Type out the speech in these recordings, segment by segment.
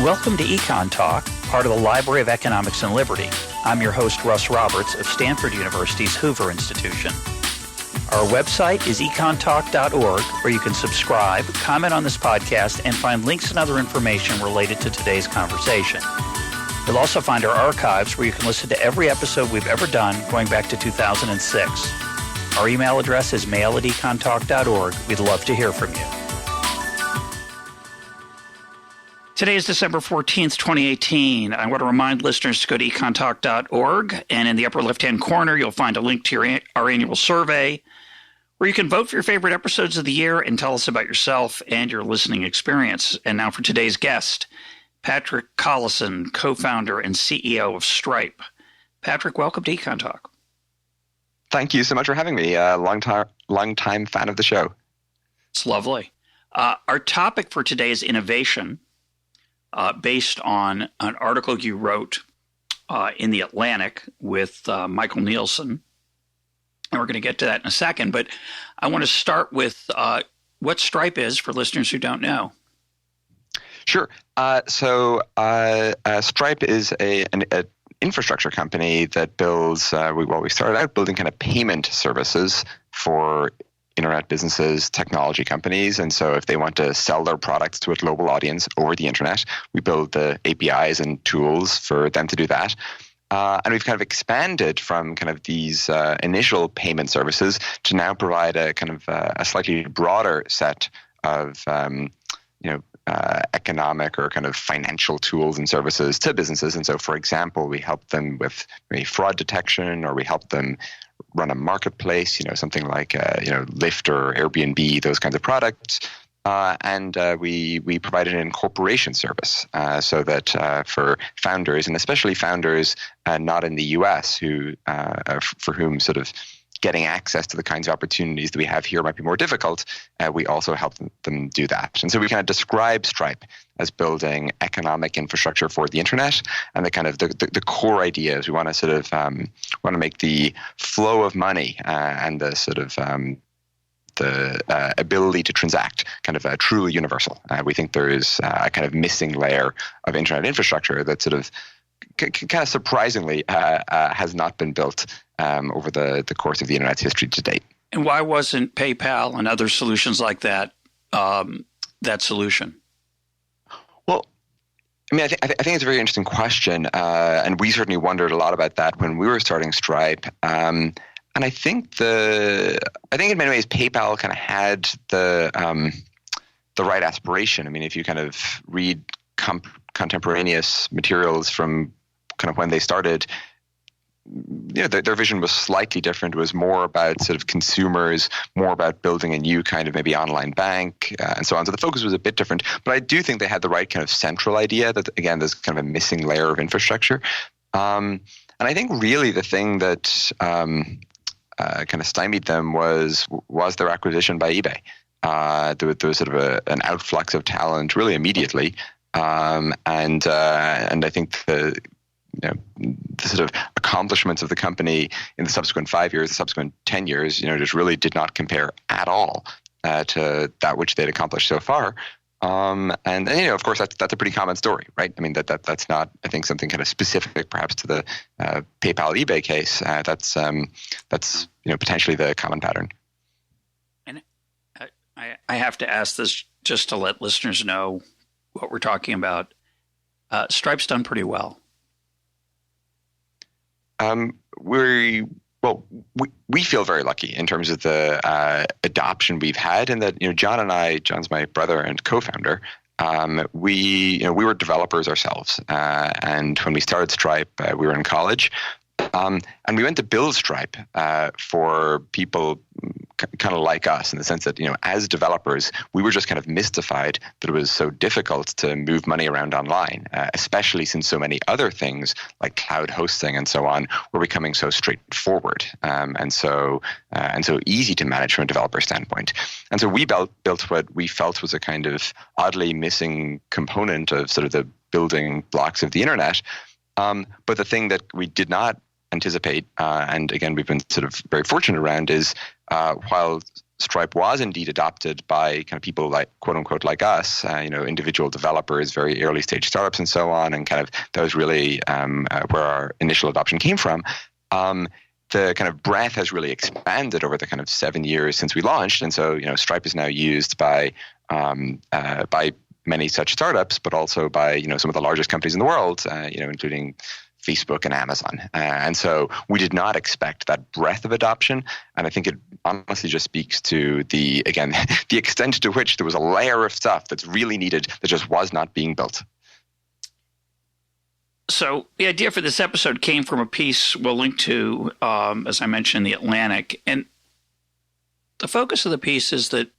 Welcome to EconTalk, part of the Library of Economics and Liberty. I'm your host, Russ Roberts of Stanford University's Hoover Institution. Our website is econtalk.org, where you can subscribe, comment on this podcast, and find links and other information related to today's conversation. You'll also find our archives, where you can listen to every episode we've ever done going back to 2006. Our email address is mail@econtalk.org. We'd love to hear from you. Today is December 14th, 2018. I want to remind listeners to go to econtalk.org, and in the upper left-hand corner, you'll find a link to our annual survey, where you can vote for your favorite episodes of the year and tell us about yourself and your listening experience. And now for today's guest, Patrick Collison, co-founder and CEO of Stripe. Patrick, welcome to EconTalk. Thank you so much for having me. Long time fan of the show. It's lovely. Our topic for today is innovation. Based on an article you wrote in The Atlantic with Michael Nielsen. And we're going to get to that in a second. But I want to start with what Stripe is for listeners who don't know. Sure. So Stripe is an infrastructure company that builds, we started out building kind of payment services for internet businesses, technology companies. And so if they want to sell their products to a global audience over the internet, we build the APIs and tools for them to do that. And we've kind of expanded from kind of these initial payment services to now provide a kind of a slightly broader set of economic or kind of financial tools and services to businesses. And so, for example, we help them with maybe fraud detection, or we help them run a marketplace, something like Lyft or Airbnb, those kinds of products. And we provide an incorporation service so that for founders, and especially founders not in the US, for whom sort of getting access to the kinds of opportunities that we have here might be more difficult, we also help them do that. And so we kind of describe Stripe as building economic infrastructure for the internet, and the kind of the core idea is we want to sort of want to make the flow of money and the sort of the ability to transact kind of truly universal. We think there is a kind of missing layer of internet infrastructure that sort of kind of surprisingly has not been built over the course of the internet's history to date. And why wasn't PayPal and other solutions like that that solution? Well, I mean, I think it's a very interesting question, and we certainly wondered a lot about that when we were starting Stripe. And I think in many ways PayPal kind of had the right aspiration. I mean, if you kind of read contemporaneous materials from kind of when they started, their vision was slightly different. It was more about sort of consumers, more about building a new kind of maybe online bank and so on. So the focus was a bit different. But I do think they had the right kind of central idea that, again, there's kind of a missing layer of infrastructure. And I think really the thing that kind of stymied them was their acquisition by eBay. There was sort of an outflux of talent really immediately. And I think the sort of accomplishments of the company in the subsequent 5 years, the subsequent 10 years, just really did not compare at all to that which they'd accomplished so far. And of course, that's a pretty common story, right? I mean, that's not, I think, something kind of specific perhaps to the PayPal eBay case. That's potentially the common pattern. And I have to ask this just to let listeners know what we're talking about. Stripe's done pretty well. We feel very lucky in terms of the adoption we've had, and that John's my brother and co-founder. We were developers ourselves, and when we started Stripe, we were in college, and we went to build Stripe for people kind of like us, in the sense that, as developers, we were just kind of mystified that it was so difficult to move money around online, especially since so many other things like cloud hosting and so on were becoming so straightforward and so easy to manage from a developer standpoint. And so we built what we felt was a kind of oddly missing component of sort of the building blocks of the internet. But the thing that we did not anticipate, and again, we've been sort of very fortunate around, is while Stripe was indeed adopted by kind of people like, quote unquote, like us, individual developers, very early stage startups and so on. And kind of that was really where our initial adoption came from. The kind of breadth has really expanded over the kind of 7 years since we launched. And so, Stripe is now used by many such startups, but also by, some of the largest companies in the world, including Facebook and Amazon. And so we did not expect that breadth of adoption. And I think it honestly just speaks to the extent to which there was a layer of stuff that's really needed that just was not being built. So the idea for this episode came from a piece we'll link to, as I mentioned, in The Atlantic. And the focus of the piece is that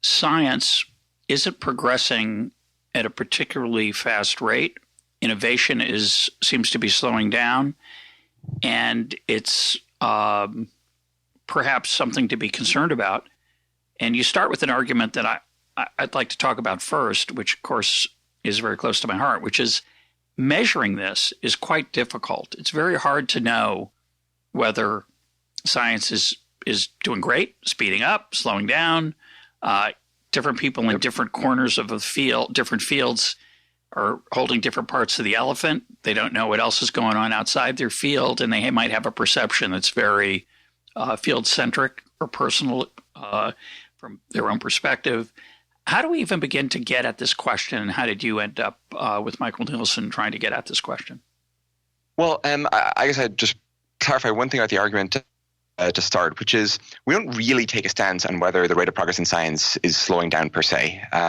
science isn't progressing at a particularly fast rate. Innovation seems to be slowing down, and it's perhaps something to be concerned about. And you start with an argument that I'd like to talk about first, which of course is very close to my heart, which is measuring this is quite difficult. It's very hard to know whether science is doing great, speeding up, slowing down. Different people in different corners of a field, different fields, are holding different parts of the elephant. They don't know what else is going on outside their field, and they might have a perception that's very field-centric or personal from their own perspective. How do we even begin to get at this question, and how did you end up with Michael Tilson trying to get at this question? Well, I guess I'd just clarify one thing about the argument to start, which is we don't really take a stance on whether the rate of progress in science is slowing down per se. We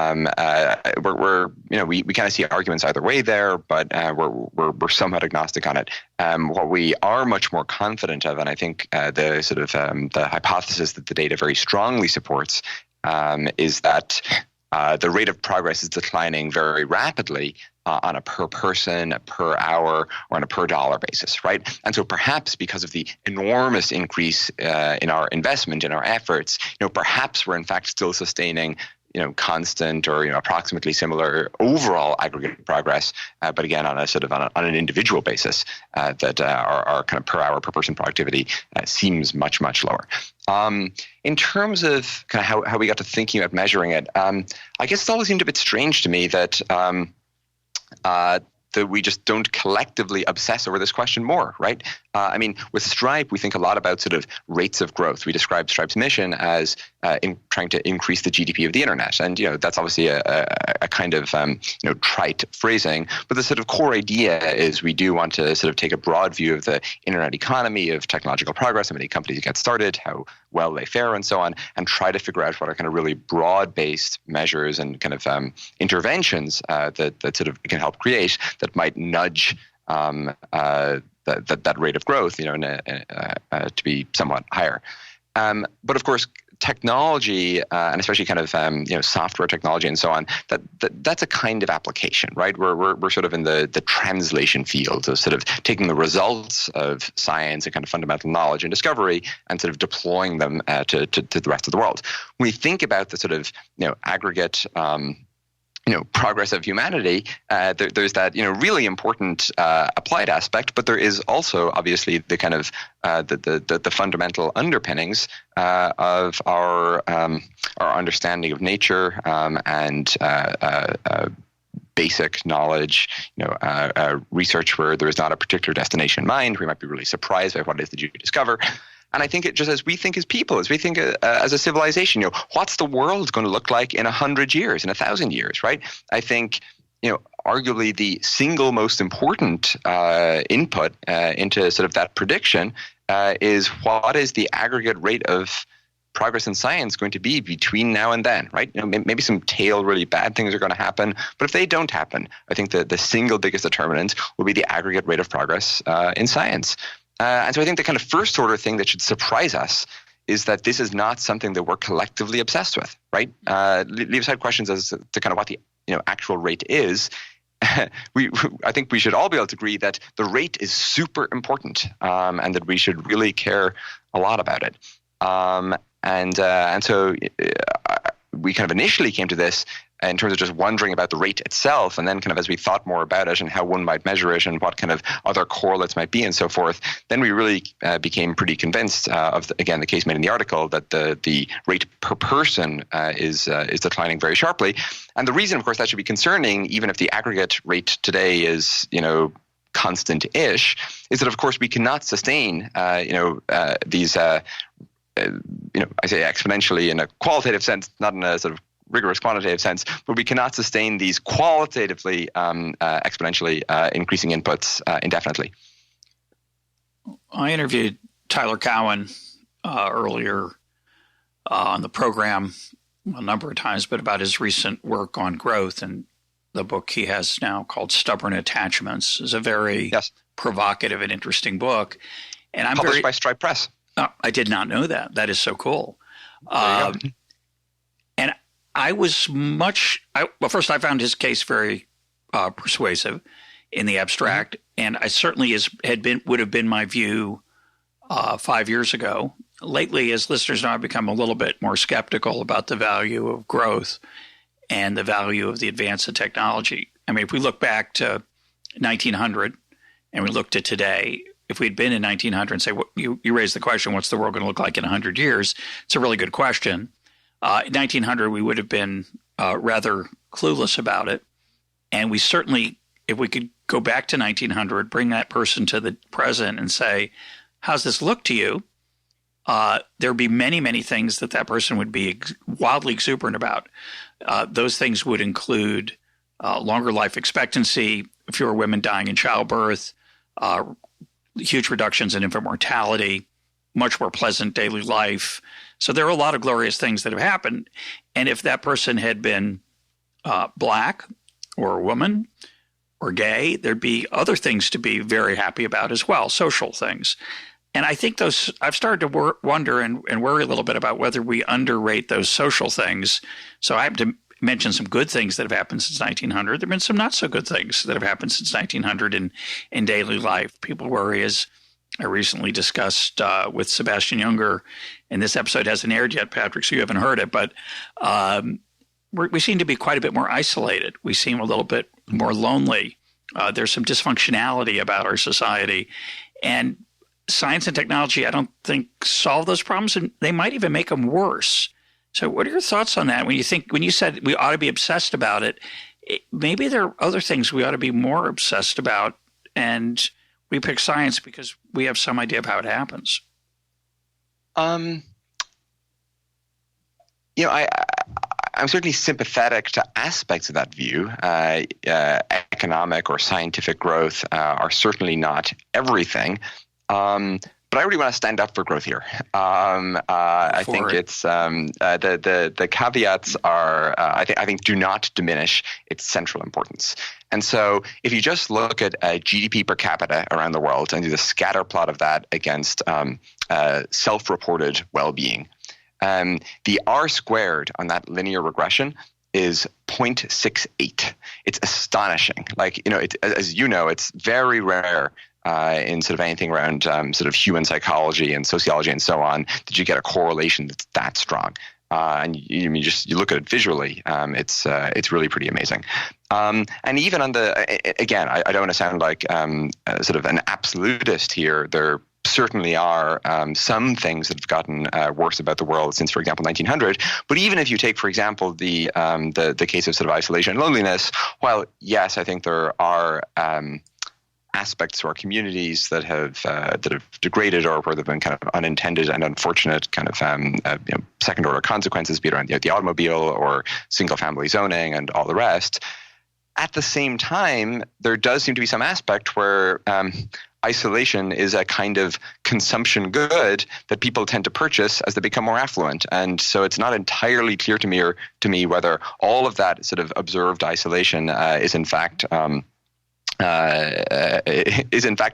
kind of see arguments either way there, but we're somewhat agnostic on it. What we are much more confident of, and I think the hypothesis that the data very strongly supports, is that the rate of progress is declining very rapidly on a per person, a per hour, or on a per dollar basis, right? And so perhaps because of the enormous increase in our investment, in our efforts, perhaps we're in fact still sustaining constant or approximately similar overall aggregate progress, but again on a on an individual basis, that our kind of per hour per person productivity seems much lower. In terms of kind of how we got to thinking about measuring it, I guess it's always seemed a bit strange to me that that we just don't collectively obsess over this question more, right? With Stripe, we think a lot about sort of rates of growth. We describe Stripe's mission as in trying to increase the GDP of the internet, and that's obviously a kind of trite phrasing. But the sort of core idea is we do want to sort of take a broad view of the internet economy, of technological progress, how many companies get started, how well they fare, and so on, and try to figure out what are kind of really broad-based measures and kind of interventions that sort of can help create that might nudge that rate of growth, to be somewhat higher. But of course, technology, and especially kind of software technology and so on, that's a kind of application, right? We're sort of in the translation field of sort of taking the results of science and kind of fundamental knowledge and discovery and sort of deploying them to the rest of the world. When we think about the sort of aggregate progress of humanity, there's that really important applied aspect, but there is also obviously the kind of the fundamental underpinnings of our understanding of nature and basic knowledge, research where there is not a particular destination in mind. We might be really surprised by what it is that you discover. And I think it just as we think as people, as we think as a civilization, what's the world going to look like in 100 years, in 1,000 years, right? I think, arguably the single most important input into sort of that prediction is what is the aggregate rate of progress in science going to be between now and then, right? Maybe some tail really bad things are going to happen, but if they don't happen, I think the single biggest determinant will be the aggregate rate of progress in science. And so I think the kind of first order thing that should surprise us is that this is not something that we're collectively obsessed with, right? Leave aside questions as to kind of what the actual rate is. I think we should all be able to agree that the rate is super important, and that we should really care a lot about it. And so we kind of initially came to this in terms of just wondering about the rate itself. And then kind of as we thought more about it and how one might measure it and what kind of other correlates might be and so forth, then we really became pretty convinced of, again, the case made in the article that the rate per person is declining very sharply. And the reason, of course, that should be concerning, even if the aggregate rate today is, constant-ish, is that, of course, we cannot sustain, these, I say exponentially in a qualitative sense, not in a sort of rigorous quantitative sense, but we cannot sustain these qualitatively exponentially increasing inputs indefinitely. I interviewed Tyler Cowen earlier on the program a number of times, but about his recent work on growth, and the book he has now called Stubborn Attachments is a very provocative and interesting book. And I'm published by Stripe Press. I did not know that. That is so cool. And I was first I found his case very persuasive in the abstract, and I certainly would have been my view 5 years ago. Lately, as listeners know, I've become a little bit more skeptical about the value of growth and the value of the advance of technology. I mean, if we look back to 1900 and we looked at today, if we'd been in 1900 and say, you raised the question, what's the world going to look like in 100 years? It's a really good question. In 1900, we would have been rather clueless about it. And we certainly, if we could go back to 1900, bring that person to the present and say, how's this look to you? There would be many, many things that person would be wildly exuberant about. Those things would include longer life expectancy, fewer women dying in childbirth, huge reductions in infant mortality, much more pleasant daily life. So there are a lot of glorious things that have happened. And if that person had been black or a woman or gay, there'd be other things to be very happy about as well, social things. And I think I've started to wonder and worry a little bit about whether we underrate those social things. So I have to mention some good things that have happened since 1900. There have been some not so good things that have happened since 1900 in daily life. People worry, as I recently discussed with Sebastian Junger, and this episode hasn't aired yet, Patrick, so you haven't heard it, but we seem to be quite a bit more isolated. We seem a little bit more lonely. There's some dysfunctionality about our society. And science and technology, I don't think, solve those problems, and they might even make them worse. So what are your thoughts on that? When you said we ought to be obsessed about it, maybe there are other things we ought to be more obsessed about, and we pick science because we have some idea of how it happens. I'm certainly sympathetic to aspects of that view. Economic or scientific growth are certainly not everything. But I really want to stand up for growth here. I think it's the caveats are I think do not diminish its central importance. And so if you just look at GDP per capita around the world and do the scatter plot of that against self-reported well-being, the R squared on that linear regression is 0.68. It's astonishing. As you know, it's very rare in sort of anything around sort of human psychology and sociology and so on, did you get a correlation that's that strong? And you look at it visually, it's really pretty amazing. And even on again, I don't want to sound like sort of an absolutist here. There certainly are some things that have gotten worse about the world since, for example, 1900. But even if you take, for example, the case of sort of isolation and loneliness, while yes, I think there are aspects to our communities that have degraded or where there have been kind of unintended and unfortunate kind of second order consequences, be it around the automobile or single family zoning and all the rest. At the same time, there does seem to be some aspect where isolation is a kind of consumption good that people tend to purchase as they become more affluent. And so it's not entirely clear to me whether all of that sort of observed isolation is in fact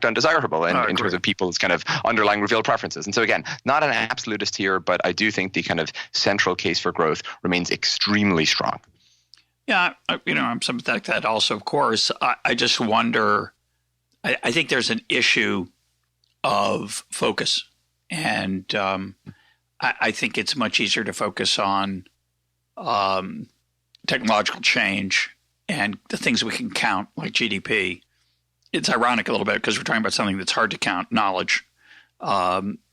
undesirable in terms of people's kind of underlying revealed preferences. And so again, not an absolutist here, but I do think the kind of central case for growth remains extremely strong. Yeah, I'm sympathetic to that also, of course. I just wonder, I think there's an issue of focus. And I think it's much easier to focus on technological change and the things we can count, like GDP. It's ironic a little bit because we're talking about something that's hard to count, knowledge.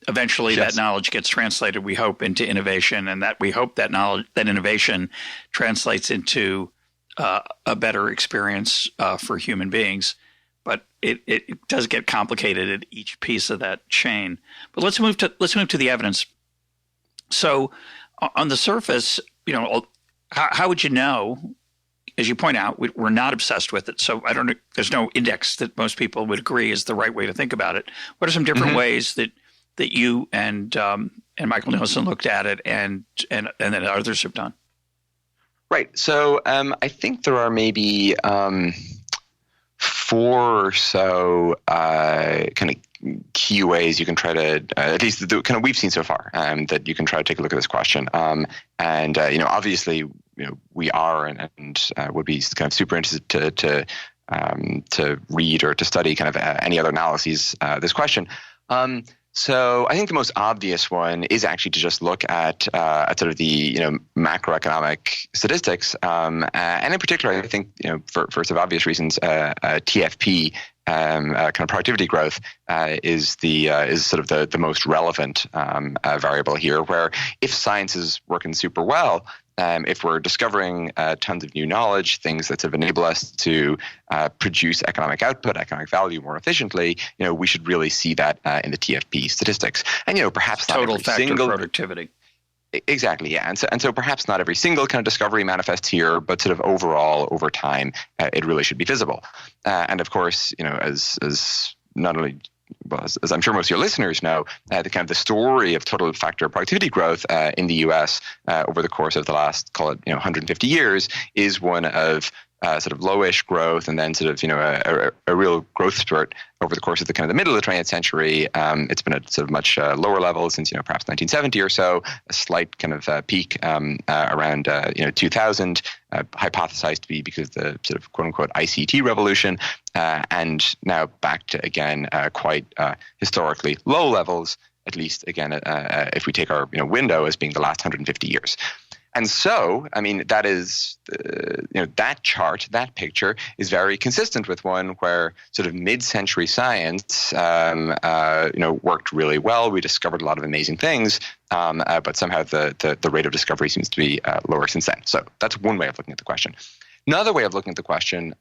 Eventually, Yes. that knowledge gets translated, we hope, into innovation, and that we hope that knowledge, that innovation, translates into a better experience for human beings. But it does get complicated at each piece of that chain. But let's move to the evidence. So, on the surface, how would you know? As you point out, we're not obsessed with it. So I don't know. There's no index that most people would agree is the right way to think about it. What are some different ways that you and Michael Nielsen looked at it, and that others have done? Right. So I think there are maybe 4 or so kind of key ways you can try to, at least the kind of we've seen so far, that you can try to take a look at this question. Obviously, we are and would be kind of super interested to read or to study kind of any other analyses this question. So I think the most obvious one is actually to just look at sort of the macroeconomic statistics, and in particular, I think for sort of obvious reasons, TFP. Kind of productivity growth is sort of the most relevant variable here. Where if science is working super well, if we're discovering tons of new knowledge, things that sort of enable us to produce economic output, economic value more efficiently, we should really see that in the TFP statistics. And perhaps not Total every factor single productivity. Exactly, yeah, and so perhaps not every single kind of discovery manifests here, but sort of overall over time, it really should be visible. And of course, as not only as I'm sure most of your listeners know, the story of total factor productivity growth in the U.S. Over the course of the last, call it 150 years, is one of sort of lowish growth, and then sort of a real growth spurt over the course of the kind of the middle of the 20th century. It's been at sort of much lower levels since perhaps 1970 or so. A slight kind of peak around 2000, hypothesized to be because of the sort of quote unquote ICT revolution, and now back to again quite historically low levels. At least again, if we take our window as being the last 150 years. And so, I mean, that is, that chart, that picture is very consistent with one where sort of mid-century science, worked really well. We discovered a lot of amazing things, but somehow the rate of discovery seems to be lower since then. So that's one way of looking at the question. Another way of looking at the question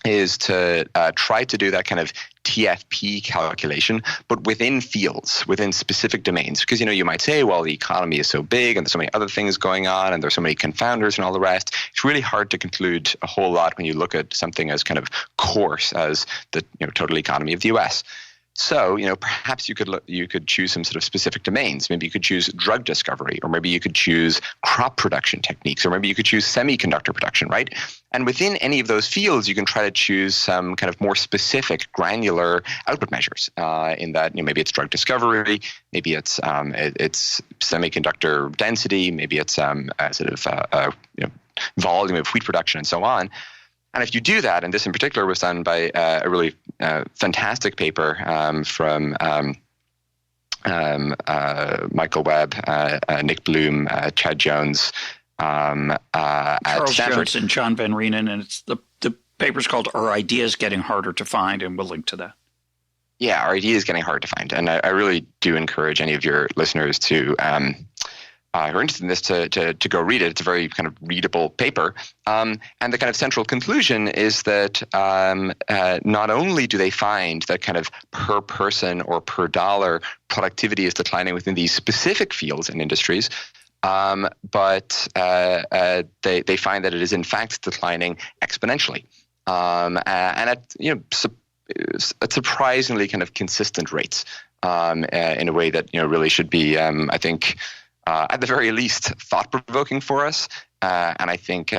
is to try to do that kind of TFP calculation, but within fields, within specific domains. Because, you might say, well, the economy is so big and there's so many other things going on and there's so many confounders and all the rest. It's really hard to conclude a whole lot when you look at something as kind of coarse as the total economy of the US. So, perhaps you could choose some sort of specific domains. Maybe you could choose drug discovery, or maybe you could choose crop production techniques, or maybe you could choose semiconductor production, right? And within any of those fields, you can try to choose some kind of more specific, granular output measures. In that, maybe it's drug discovery, maybe it's semiconductor density, maybe it's volume of wheat production, and so on. And if you do that, and this in particular was done by a really fantastic paper from Michael Webb, Nick Bloom, Chad Jones at Charles Stanford. Jones and John Van Reenen, and it's the paper's called "Are Ideas Getting Harder to Find?" and we'll link to that. Yeah, our idea is getting hard to find, and I really do encourage any of your listeners to who are interested in this to go read it. It's a very kind of readable paper. And the kind of central conclusion is that not only do they find that kind of per person or per dollar productivity is declining within these specific fields and industries, but they find that it is in fact declining exponentially, and at at surprisingly kind of consistent rates, in a way that really should be, I think, at the very least, thought-provoking for us, and I think,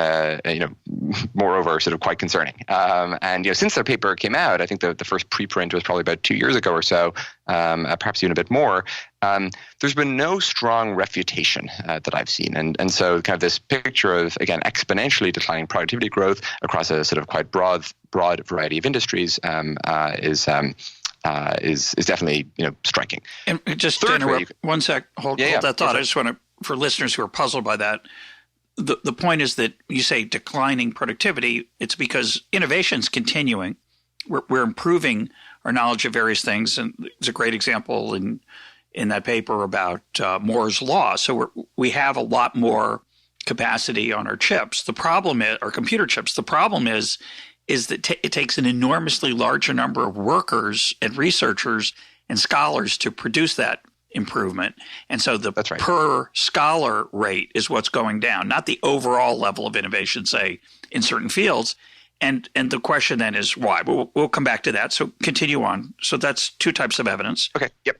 moreover, sort of quite concerning. And since their paper came out, I think the first preprint was probably about 2 years ago or so, perhaps even a bit more. There's been no strong refutation that I've seen, and so kind of this picture of, again, exponentially declining productivity growth across a sort of quite broad variety of industries is definitely striking. And just to interrupt, one sec, hold that thought. I just want to, for listeners who are puzzled by that, the point is that you say declining productivity. It's because innovation's continuing. We're improving our knowledge of various things, and there's a great example in that paper about Moore's law. So we have a lot more capacity on our chips. The problem is, our computer chips. The problem is that it takes an enormously larger number of workers and researchers and scholars to produce that improvement. And so the per scholar rate is what's going down, not the overall level of innovation, say, in certain fields. And the question then is why? But we'll come back to that. So continue on. So that's two types of evidence. Okay. Yep.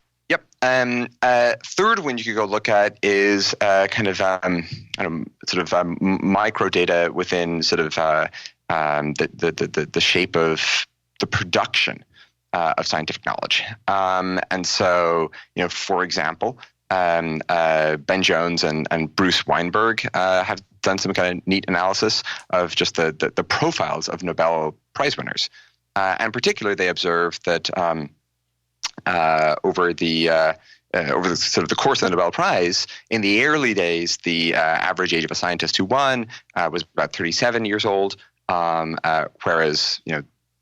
Third one you could go look at is micro data within sort of the shape of the production of scientific knowledge. And so, for example, Ben Jones and Bruce Weinberg have done some kind of neat analysis of just the profiles of Nobel Prize winners. And particularly, they observed that over the sort of the course of the Nobel Prize, in the early days, the average age of a scientist who won was about 37 years old, whereas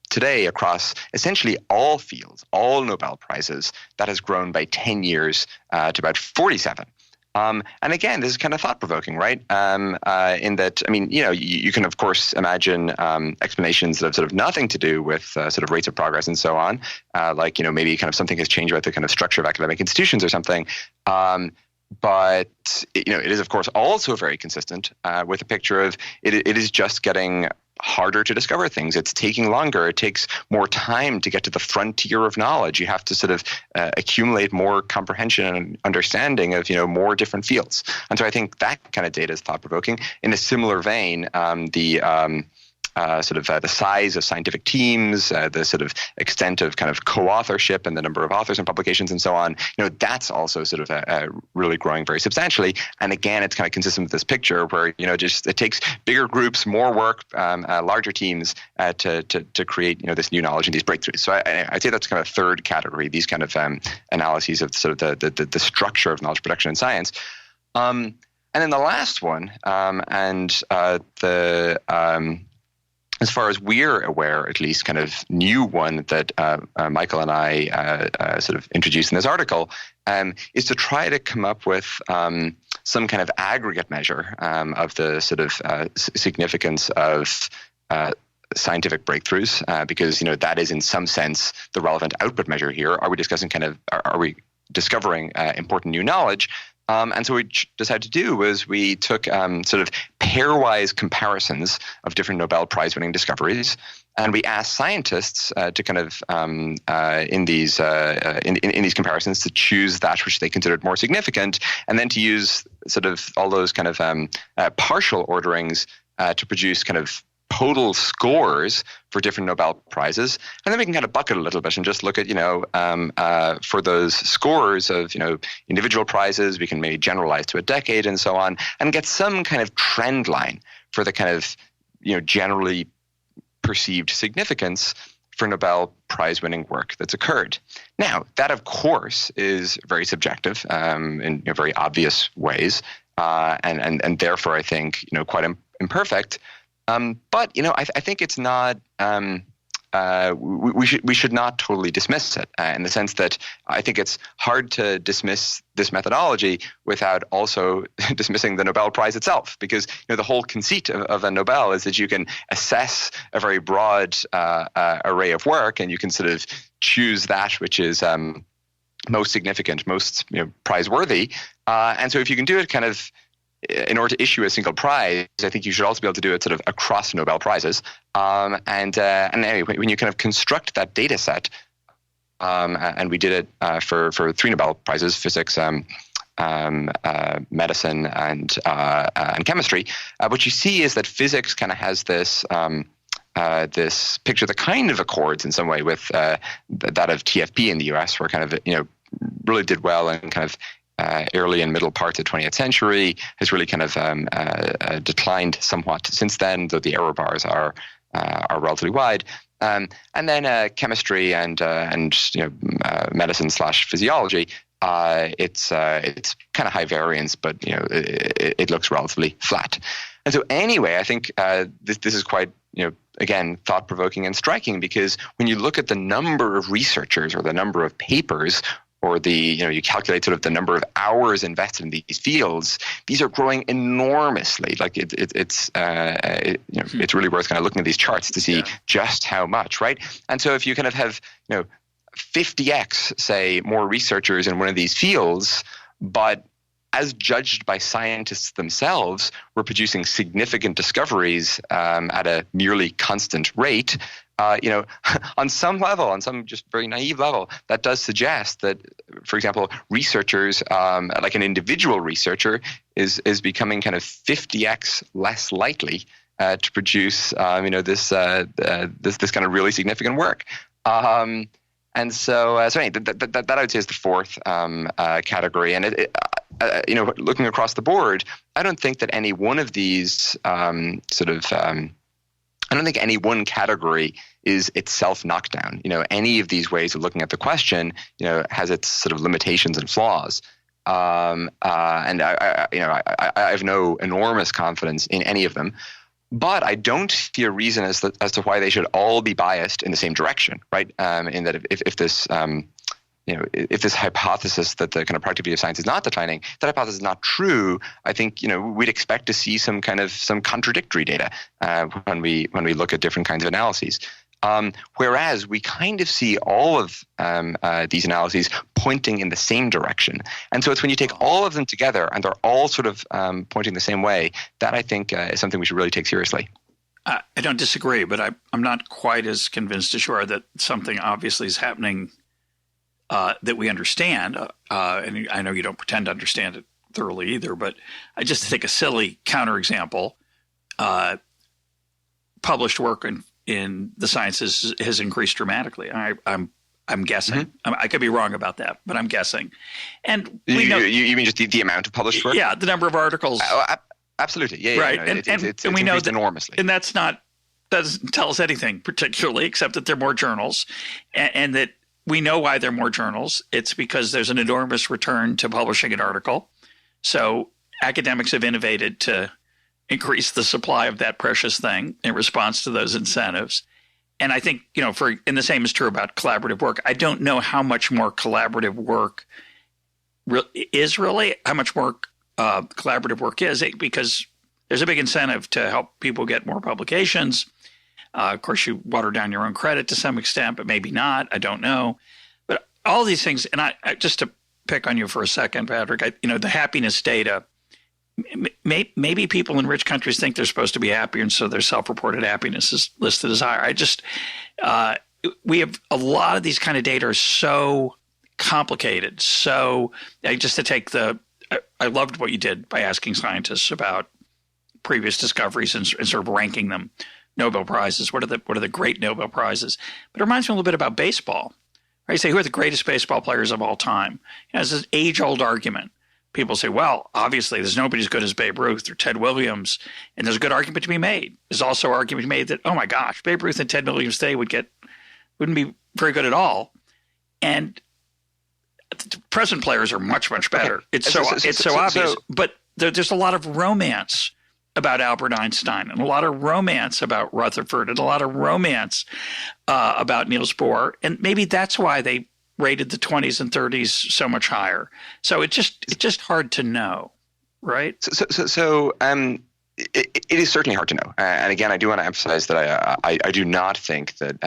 today, across essentially all fields, all Nobel Prizes, that has grown by 10 years to about 47. And again, this is kind of thought-provoking, right? In that, you can, of course, imagine explanations that have sort of nothing to do with sort of rates of progress and so on. Maybe kind of something has changed about the kind of structure of academic institutions or something. But it is, of course, also very consistent with a picture of it is just getting harder to discover things. It's taking longer. It takes more time to get to the frontier of knowledge. You have to sort of accumulate more comprehension and understanding of more different fields. And so I think that kind of data is thought-provoking. In a similar vein, the size of scientific teams, the sort of extent of kind of co-authorship and the number of authors and publications and so on, that's also sort of really growing very substantially. And again, it's kind of consistent with this picture where, just it takes bigger groups, more work, larger teams to create, this new knowledge and these breakthroughs. So I'd say that's kind of a third category, these kind of analyses of sort of the structure of knowledge production in science. And then the last one, as far as we're aware, at least, kind of new one that Michael and I sort of introduced in this article is to try to come up with some kind of aggregate measure of the sort of significance of scientific breakthroughs, because that is in some sense the relevant output measure here. Are we discovering important new knowledge? And so what we decided to do was we took sort of pairwise comparisons of different Nobel Prize winning discoveries, and we asked scientists to kind of in these comparisons to choose that which they considered more significant, and then to use sort of all those kind of partial orderings to produce kind of total scores for different Nobel Prizes. And then we can kind of bucket a little bit and just look at, for those scores of, individual prizes, we can maybe generalize to a decade and so on, and get some kind of trend line for the kind of, generally perceived significance for Nobel Prize winning work that's occurred. Now, that of course is very subjective in very obvious ways, and therefore I think, quite imperfect. But I think it's not. We should not totally dismiss it in the sense that I think it's hard to dismiss this methodology without also dismissing the Nobel Prize itself, because the whole conceit of a Nobel is that you can assess a very broad array of work, and you can sort of choose that which is most significant, most prize-worthy, and so if you can do it kind of. In order to issue a single prize, I think you should also be able to do it sort of across Nobel Prizes. And anyway, when you kind of construct that data set, and we did it for 3 Nobel Prizes, physics, medicine, and chemistry, what you see is that physics kind of has this this picture that kind of accords in some way with that of TFP in the US, where kind of really did well and kind of early and middle parts of the 20th century, has really kind of declined somewhat since then, though the error bars are relatively wide. And then chemistry and medicine / physiology it's kind of high variance, but it looks relatively flat. And so anyway, I think this is quite again thought-provoking and striking, because when you look at the number of researchers or the number of papers, or you calculate sort of the number of hours invested in these fields, these are growing enormously. Like it's really worth kind of looking at these charts to see just how much, right? And so if you kind of have 50x, say, more researchers in one of these fields, but as judged by scientists themselves, we're producing significant discoveries at a nearly constant rate. On some level, on some just very naive level, that does suggest that, for example, researchers, like an individual researcher, is becoming kind of 50x less likely to produce, this kind of really significant work. And so anyway, that I would say is the fourth category. And looking across the board, I don't think that any one of these I don't think any one category is itself knockdown. Any of these ways of looking at the question, has its sort of limitations and flaws. And I have no enormous confidence in any of them, but I don't see a reason as to why they should all be biased in the same direction, right? In that if this if this hypothesis that the kind of productivity of science is not declining, if that hypothesis is not true, I think we'd expect to see some contradictory data when we look at different kinds of analyses. Whereas we kind of see all of these analyses pointing in the same direction. And so it's when you take all of them together and they're all sort of pointing the same way, that I think is something we should really take seriously. I don't disagree, but I'm not quite as convinced as sure that something obviously is happening that we understand. And I know you don't pretend to understand it thoroughly either, but just to take a silly counterexample, published work in the sciences has increased dramatically. I'm guessing. Mm-hmm. I could be wrong about that, but I'm guessing. And we know, you mean just the amount of published work? Yeah, the number of articles. Absolutely. Yeah. Right. It's we know that enormously. And doesn't tell us anything particularly, except that there are more journals, and that we know why there are more journals. It's because there's an enormous return to publishing an article. So academics have innovated to increase the supply of that precious thing in response to those incentives. And I think, and the same is true about collaborative work. I don't know how much more collaborative work is really, how much more collaborative work is, because there's a big incentive to help people get more publications. Of course, you water down your own credit to some extent, but maybe not. I don't know. But all these things, and I just to pick on you for a second, Patrick, the happiness data, maybe people in rich countries think they're supposed to be happy, and so their self-reported happiness is listed as higher. We have a lot of these kind of data are so complicated. So just to take I loved what you did by asking scientists about previous discoveries and sort of ranking them. Nobel Prizes. What are the great Nobel Prizes? But it reminds me a little bit about baseball. Right? You say, who are the greatest baseball players of all time? It's an age-old argument. People say, well, obviously there's nobody as good as Babe Ruth or Ted Williams, and there's a good argument to be made. There's also an argument to be made that, oh my gosh, Babe Ruth and Ted Williams today wouldn't be very good at all. And the present players are much, much better. Okay. It's so obvious. But there's a lot of romance about Albert Einstein, and a lot of romance about Rutherford, and a lot of romance about Niels Bohr. And maybe that's why they rated the 20s and 30s so much higher. So it's just hard to know, right? It is certainly hard to know. And again, I do want to emphasize that I do not think that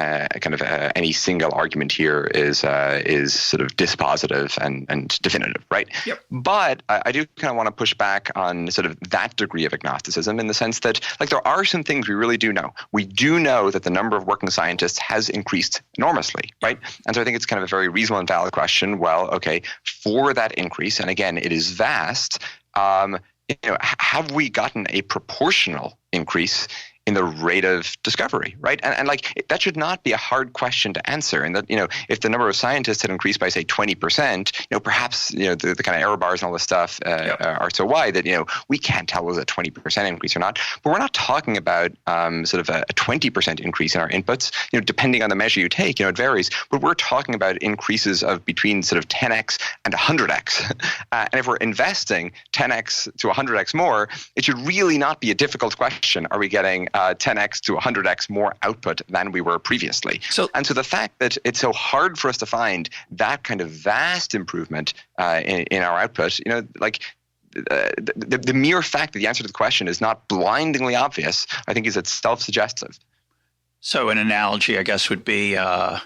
any single argument here is sort of dispositive and definitive, right? Yep. But I do kind of want to push back on sort of that degree of agnosticism, in the sense that, like, there are some things we really do know. We do know that the number of working scientists has increased enormously, right? And so I think it's kind of a very reasonable and valid question. Well, okay, for that increase, and again, it is vast, have we gotten a proportional increase in the rate of discovery, right? And like that should not be a hard question to answer. And that, if the number of scientists had increased by say 20%, perhaps the kind of error bars and all this stuff are so wide that we can't tell was a 20% increase or not. But we're not talking about sort of a 20% increase in our inputs. Depending on the measure you take, it varies. But we're talking about increases of between sort of 10x and 100x. And if we're investing 10x to 100x more, it should really not be a difficult question. Are we getting 10x to 100x more output than we were previously? So the fact that it's so hard for us to find that kind of vast improvement in our output, the mere fact that the answer to the question is not blindingly obvious, I think is itself suggestive. So an analogy, I guess, would be, it's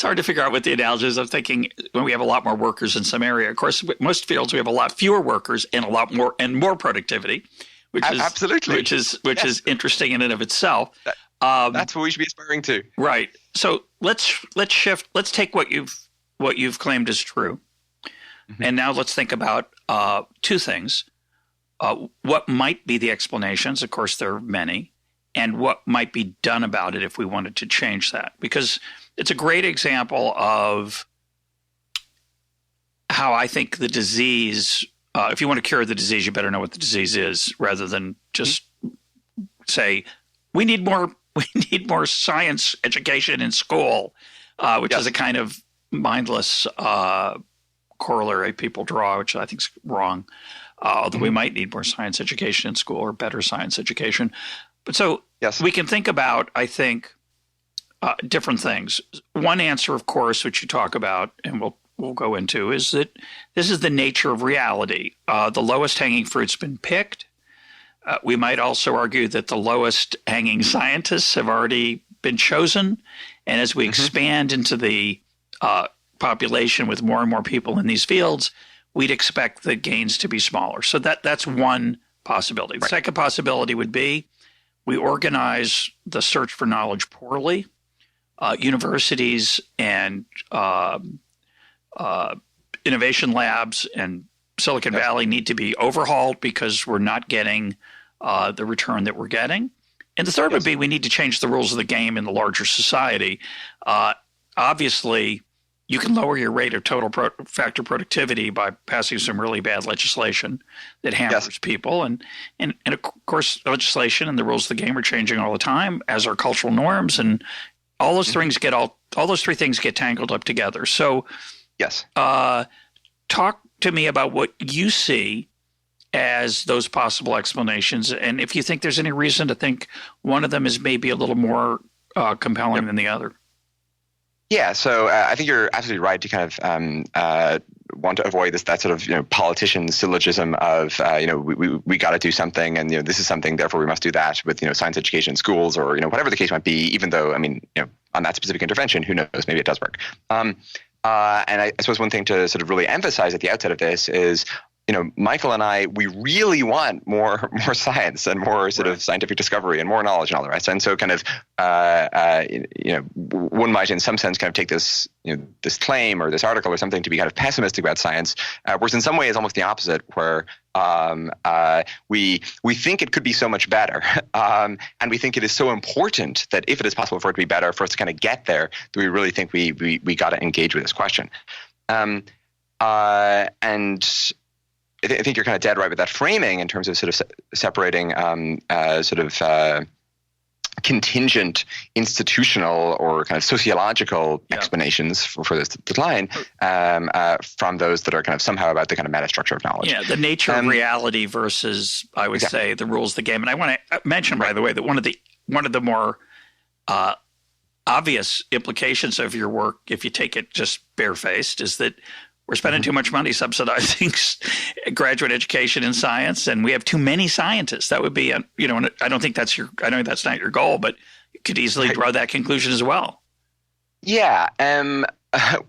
hard to figure out what the analogy is. I'm thinking when we have a lot more workers in some area. Of course, most fields we have a lot fewer workers and a lot more productivity, which is interesting in and of itself. That's what we should be aspiring to. Right. So let's shift. Let's take what you've claimed is true, and now let's think about two things: what might be the explanations. Of course, there are many, and what might be done about it if we wanted to change that, because it's a great example of how I think the disease, if you want to cure the disease, you better know what the disease is, rather than just say, we need more science education in school, which is a kind of mindless corollary people draw, which I think is wrong, although we might need more science education in school or better science education. But so we can think about, I think, different things. One answer, of course, which you talk about, and we'll go into, is that this is the nature of reality. The lowest hanging fruit's been picked. We might also argue that the lowest hanging scientists have already been chosen. And as we expand into the population with more and more people in these fields, we'd expect the gains to be smaller. So that's one possibility. Right. The second possibility would be we organize the search for knowledge poorly. Universities and innovation labs and Silicon Valley need to be overhauled because we're not getting the return that we're getting. And the third would be we need to change the rules of the game in the larger society. Obviously, you can lower your rate of total factor productivity by passing some really bad legislation that hampers people. And of course, legislation and the rules of the game are changing all the time, as are cultural norms, and all those things all those three things get tangled up together. So, talk to me about what you see as those possible explanations, and if you think there's any reason to think one of them is maybe a little more compelling than the other. Yeah, so I think you're absolutely right to kind of want to avoid that sort of politician syllogism of we got to do something, and this is something, therefore we must do that with science education in schools, or whatever the case might be. Even though on that specific intervention, who knows, maybe it does work. And I suppose one thing to sort of really emphasize at the outset of this is, Michael and I, we really want more science and more sort of scientific discovery and more knowledge and all the rest. And so kind of, one might in some sense kind of take this, this claim or this article or something to be kind of pessimistic about science, whereas in some ways almost the opposite, where we think it could be so much better. And we think it is so important that if it is possible for it to be better, for us to kind of get there, that we really think we got to engage with this question. And I think you're kind of dead right with that framing in terms of sort of separating contingent institutional or kind of sociological explanations for this decline from those that are kind of somehow about the kind of meta structure of knowledge. Yeah, the nature of reality versus, I would say, the rules of the game. And I want to mention, by the way, that one of the more obvious implications of your work, if you take it just barefaced, is that we're spending too much money subsidizing graduate education in science, and we have too many scientists. That would be, and I don't think that's not your goal, but you could easily draw that conclusion as well. Yeah. I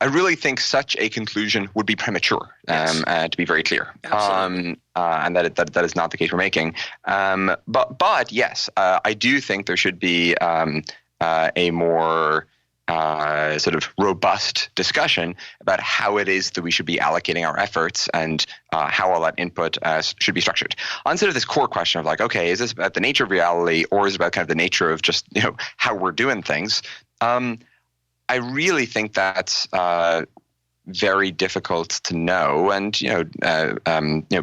really think such a conclusion would be premature, to be very clear. And that is not the case we're making. But yes, I do think there should be a more sort of robust discussion about how it is that we should be allocating our efforts and how all that input should be structured. On sort of this core question of like, okay, is this about the nature of reality, or is it about kind of the nature of just how we're doing things? I really think that's very difficult to know, and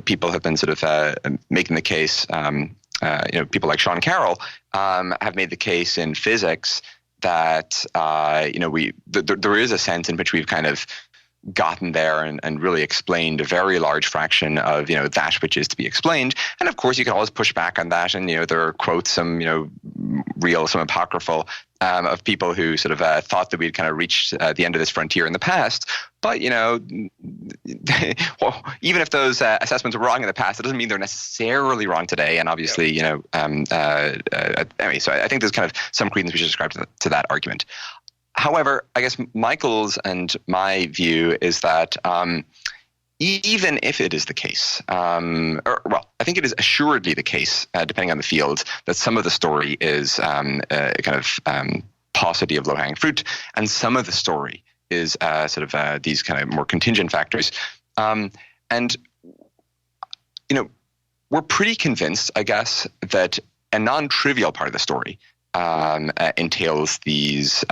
people have been sort of making the case. People like Sean Carroll have made the case in physics that there is a sense in which we've kind of gotten there and really explained a very large fraction of that which is to be explained. And of course, you can always push back on that, and there are quotes, some real, some apocryphal, of people who sort of thought that we'd kind of reached the end of this frontier in the past. But well, even if those assessments were wrong in the past, it doesn't mean they're necessarily wrong today. And obviously, anyway, so I think there's kind of some credence we should ascribe to that argument. However, I guess Michael's and my view is that even if it is the case, I think it is assuredly the case, depending on the field, that some of the story is paucity of low-hanging fruit, and some of the story is these kind of more contingent factors. And we're pretty convinced, I guess, that a non-trivial part of the story entails these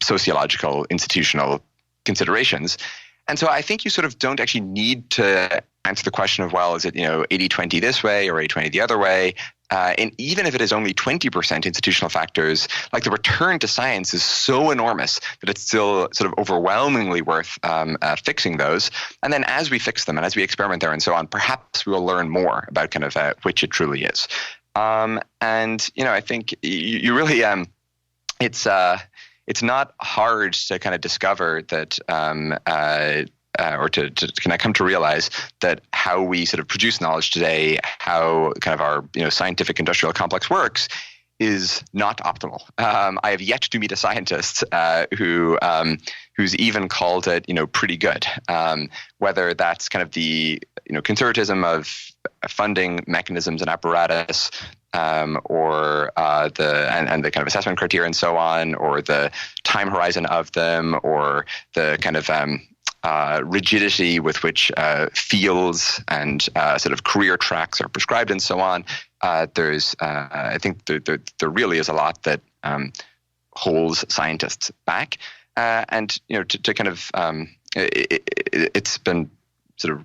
sociological, institutional considerations. And so I think you sort of don't actually need to answer the question of, well, is it 80-20 this way or 80-20 the other way? And even if it is only 20% institutional factors, like the return to science is so enormous that it's still sort of overwhelmingly worth fixing those. And then as we fix them and as we experiment there and so on, perhaps we will learn more about kind of which it truly is. I think you really it's not hard to kind of discover that or to kind of come to realize that how we sort of produce knowledge today, how kind of our scientific industrial complex works, is not optimal. I have yet to meet a scientist who's even called it pretty good. Whether that's kind of the conservatism of funding mechanisms and apparatus, or the kind of assessment criteria and so on, or the time horizon of them, or the kind of rigidity with which fields and sort of career tracks are prescribed and so on. I think there really is a lot that holds scientists back, and to kind of it's been sort of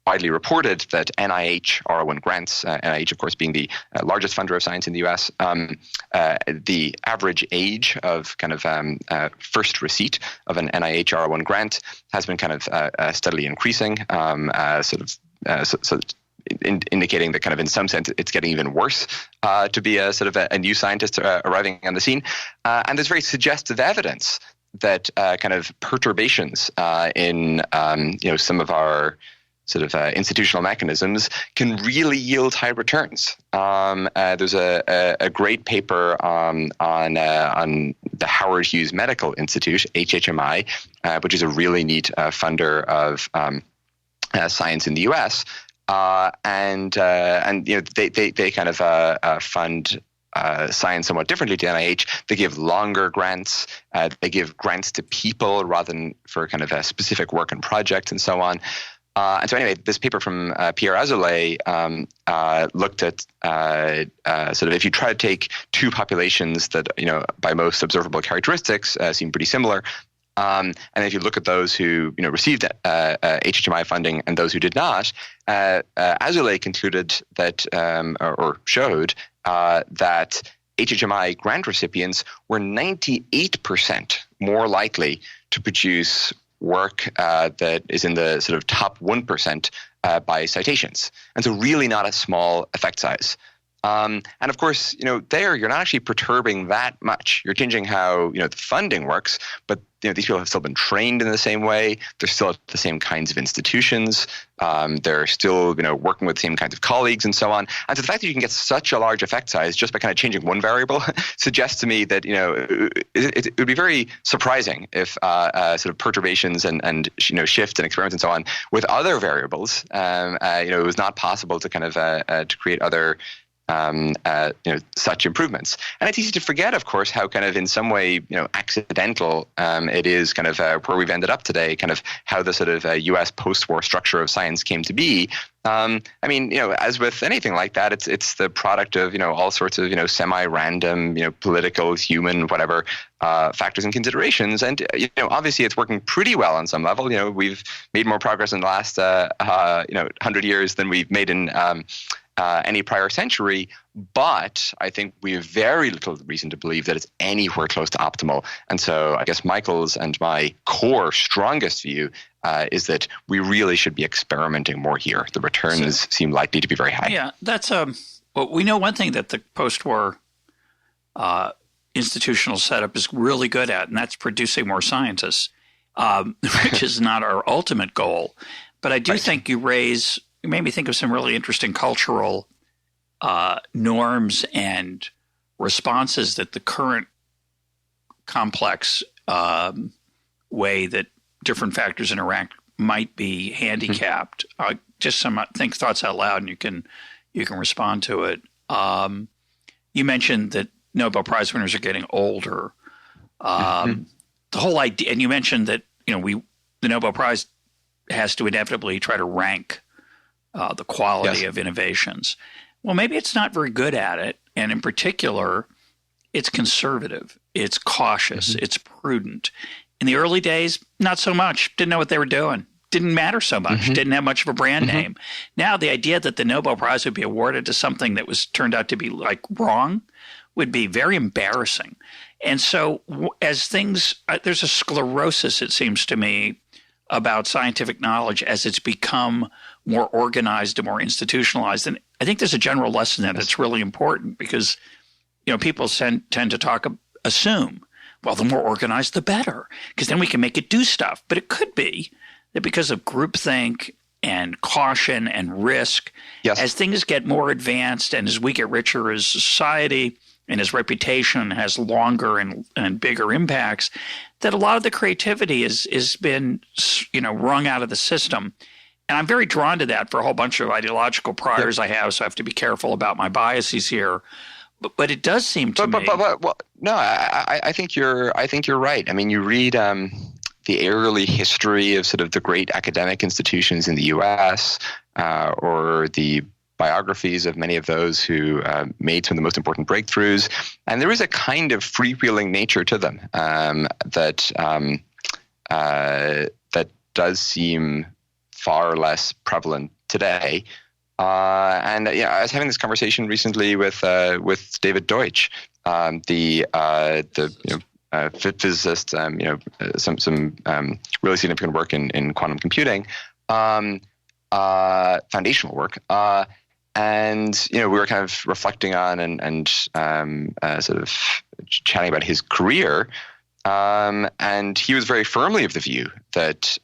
widely reported that NIH R01 grants, NIH of course being the largest funder of science in the US, the average age of kind of first receipt of an NIH R01 grant has been kind of steadily increasing, indicating that kind of in some sense it's getting even worse to be a sort of a new scientist arriving on the scene. And there's very suggestive evidence that kind of perturbations in some of our sort of institutional mechanisms can really yield high returns. There's a great paper on the Howard Hughes Medical Institute, HHMI, which is a really neat funder of science in the U.S. And they kind of fund science somewhat differently to NIH. They give longer grants. They give grants to people rather than for kind of specific work and projects and so on. And so anyway, this paper from Pierre Azoulay looked at sort of if you try to take two populations that, by most observable characteristics seem pretty similar, and if you look at those who, received HHMI funding and those who did not, Azoulay concluded that, or showed that HHMI grant recipients were 98% more likely to produce work that is in the sort of top 1% by citations. And so really not a small effect size. And of course, there you're not actually perturbing that much. You're changing how, the funding works, but these people have still been trained in the same way. They're still at the same kinds of institutions. They're still, working with the same kinds of colleagues and so on. And so the fact that you can get such a large effect size just by kind of changing one variable suggests to me that, it would be very surprising if sort of perturbations and shift and experiments and so on with other variables, it was not possible to kind of to create other such improvements. And it's easy to forget, of course, how kind of in some way accidental it is kind of where we've ended up today, kind of how the sort of U.S. post-war structure of science came to be. As with anything like that, it's the product of all sorts of semi-random political, human, whatever factors and considerations. And obviously it's working pretty well on some level. We've made more progress in the last 100 years than we've made in any prior century, but I think we have very little reason to believe that it's anywhere close to optimal. And so I guess Michael's and my core strongest view is that we really should be experimenting more here. The returns seem likely to be very high. Yeah, that's well, we know one thing that the post-war institutional setup is really good at, and that's producing more scientists, which is not our ultimate goal. But I do think you made me think of some really interesting cultural norms and responses that the current complex way that different factors interact might be handicapped. Just some thoughts out loud, and you can respond to it. You mentioned that Nobel Prize winners are getting older. The whole idea, and you mentioned that the Nobel Prize has to inevitably try to rank the quality of innovations. Well, maybe it's not very good at it, and in particular, it's conservative, it's cautious, it's prudent. In the early days, not so much. Didn't know what they were doing. Didn't matter so much. Didn't have much of a brand name. Now, the idea that the Nobel Prize would be awarded to something that was turned out to be wrong would be very embarrassing. And so as things there's a sclerosis, it seems to me, about scientific knowledge as it's become more organized and more institutionalized. And I think there's a general lesson that's really important because, people tend to assume, well, the more organized, the better, because then we can make it do stuff. But it could be that because of groupthink and caution and risk, as things get more advanced and as we get richer as society and his reputation has longer and bigger impacts, that a lot of the creativity is been, wrung out of the system. And I'm very drawn to that for a whole bunch of ideological priors I have, so I have to be careful about my biases here. But it does seem to me. No, I think you're right. I mean, you read the early history of sort of the great academic institutions in the U.S. Or the biographies of many of those who made some of the most important breakthroughs, and there is a kind of freewheeling nature to them that does seem far less prevalent today. I was having this conversation recently with David Deutsch, the physicist, some really significant work in quantum computing, foundational work. And we were kind of reflecting on and sort of chatting about his career, and he was very firmly of the view that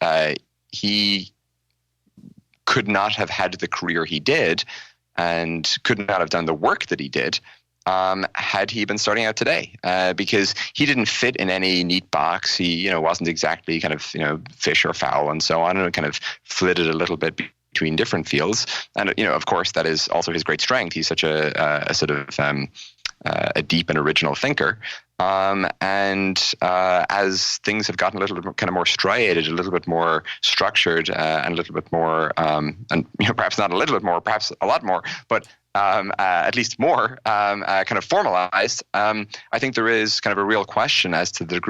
he could not have had the career he did, and could not have done the work that he did had he been starting out today, because he didn't fit in any neat box. He wasn't exactly kind of fish or fowl and so on, and kind of flitted a little bit between different fields. And of course, that is also his great strength. He's such a sort of a deep and original thinker. As things have gotten a little bit kind of more striated, a little bit more structured, and a little bit more, and perhaps not a little bit more, perhaps a lot more, but at least more kind of formalized, I think there is kind of a real question as to the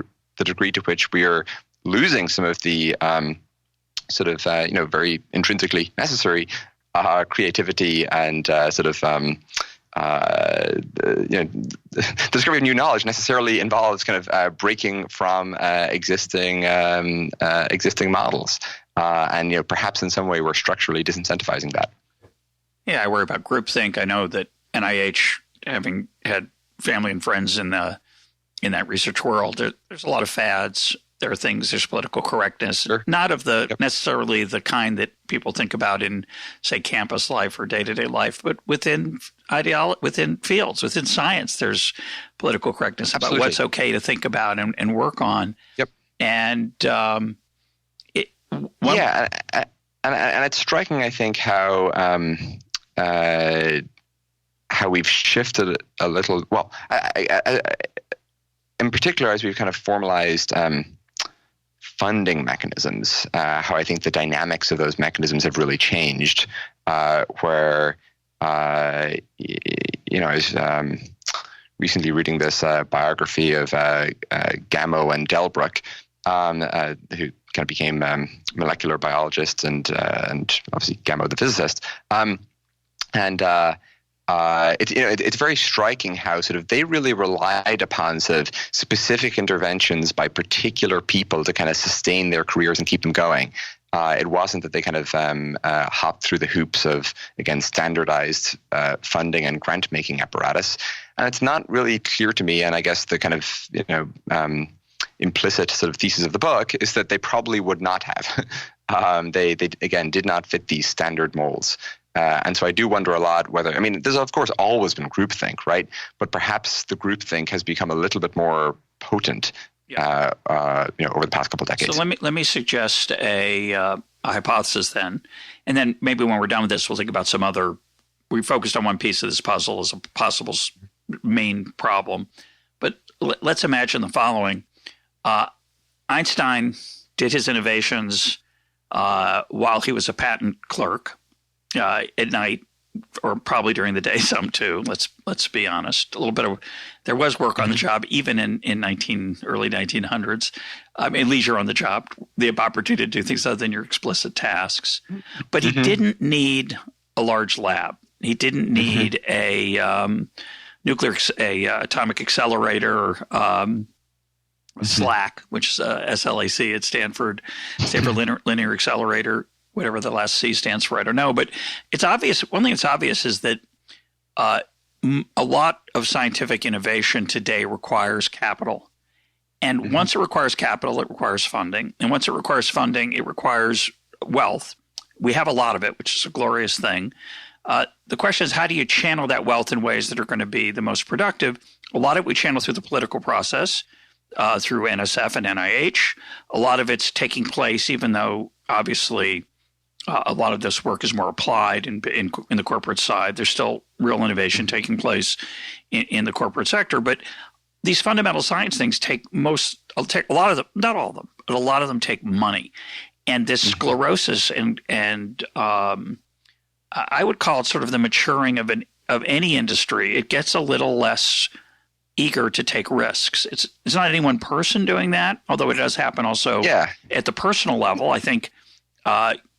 degree to which we are losing some of the sort of very intrinsically necessary creativity and sort of the discovery of new knowledge necessarily involves kind of breaking from existing models, and perhaps in some way we're structurally disincentivizing that. Yeah, I worry about groupthink. I know that NIH, having had family and friends in that research world, there's a lot of fads. There are things, there's political correctness, not of the necessarily the kind that people think about in, say, campus life or day-to-day life, but within within fields, within science, there's political correctness about what's okay to think about and work on. Yep. And and it's striking, I think, how how we've shifted a little. Well, in particular, as we've kind of formalized funding mechanisms, how I think the dynamics of those mechanisms have really changed. Where I was recently reading this biography of Gamow and Delbruck, who kind of became molecular biologists, and obviously Gamow the physicist. It's very striking how sort of they really relied upon sort of specific interventions by particular people to kind of sustain their careers and keep them going. It wasn't that they kind of hopped through the hoops of, again, standardized funding and grant-making apparatus. And it's not really clear to me, and I guess the kind of, implicit sort of thesis of the book is that they probably would not have. They again, did not fit these standard molds. And so I do wonder a lot whether, I mean, there's of course always been groupthink, right? But perhaps the groupthink has become a little bit more potent over the past couple of decades. So let me suggest a hypothesis then, and then maybe when we're done with this, we'll think about some other. We focused on one piece of this puzzle as a possible main problem, but let's imagine the following: Einstein did his innovations while he was a patent clerk at night, or probably during the day some too. Let's be honest. A little bit of there was work on the job even in early 1900s. I mean, leisure on the job, the opportunity to do things other than your explicit tasks. But he didn't need a large lab. He didn't need a atomic accelerator, SLAC, which is SLAC at Stanford Linear Accelerator. Whatever the last C stands for, I don't know. But it's obvious. One thing that's obvious is that a lot of scientific innovation today requires capital. And once it requires capital, it requires funding. And once it requires funding, it requires wealth. We have a lot of it, which is a glorious thing. The question is, how do you channel that wealth in ways that are going to be the most productive? A lot of it we channel through the political process, through NSF and NIH. A lot of it's taking place, even though obviously a lot of this work is more applied in the corporate side. There's still real innovation taking place in the corporate sector, but these fundamental science things take a lot of them, not all of them, but a lot of them take money. And this sclerosis and I would call it sort of the maturing of any industry. It gets a little less eager to take risks. It's not any one person doing that, although it does happen also at the personal level. I think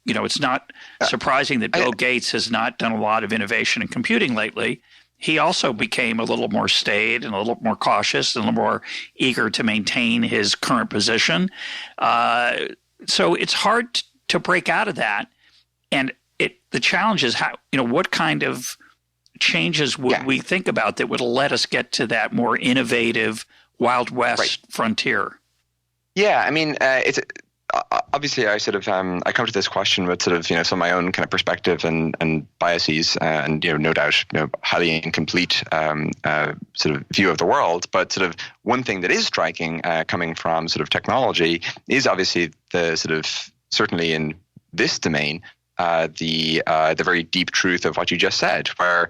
it's not surprising that Bill Gates has not done a lot of innovation in computing lately. He also became a little more staid and a little more cautious and a little more eager to maintain his current position. So it's hard to break out of that. And the challenge is what kind of changes would we think about that would let us get to that more innovative Wild West frontier? Yeah, I mean, it's obviously I sort of I come to this question with sort of some of my own kind of perspective and biases and no doubt highly incomplete sort of view of the world. But sort of one thing that is striking coming from sort of technology is obviously the sort of certainly in this domain the very deep truth of what you just said, where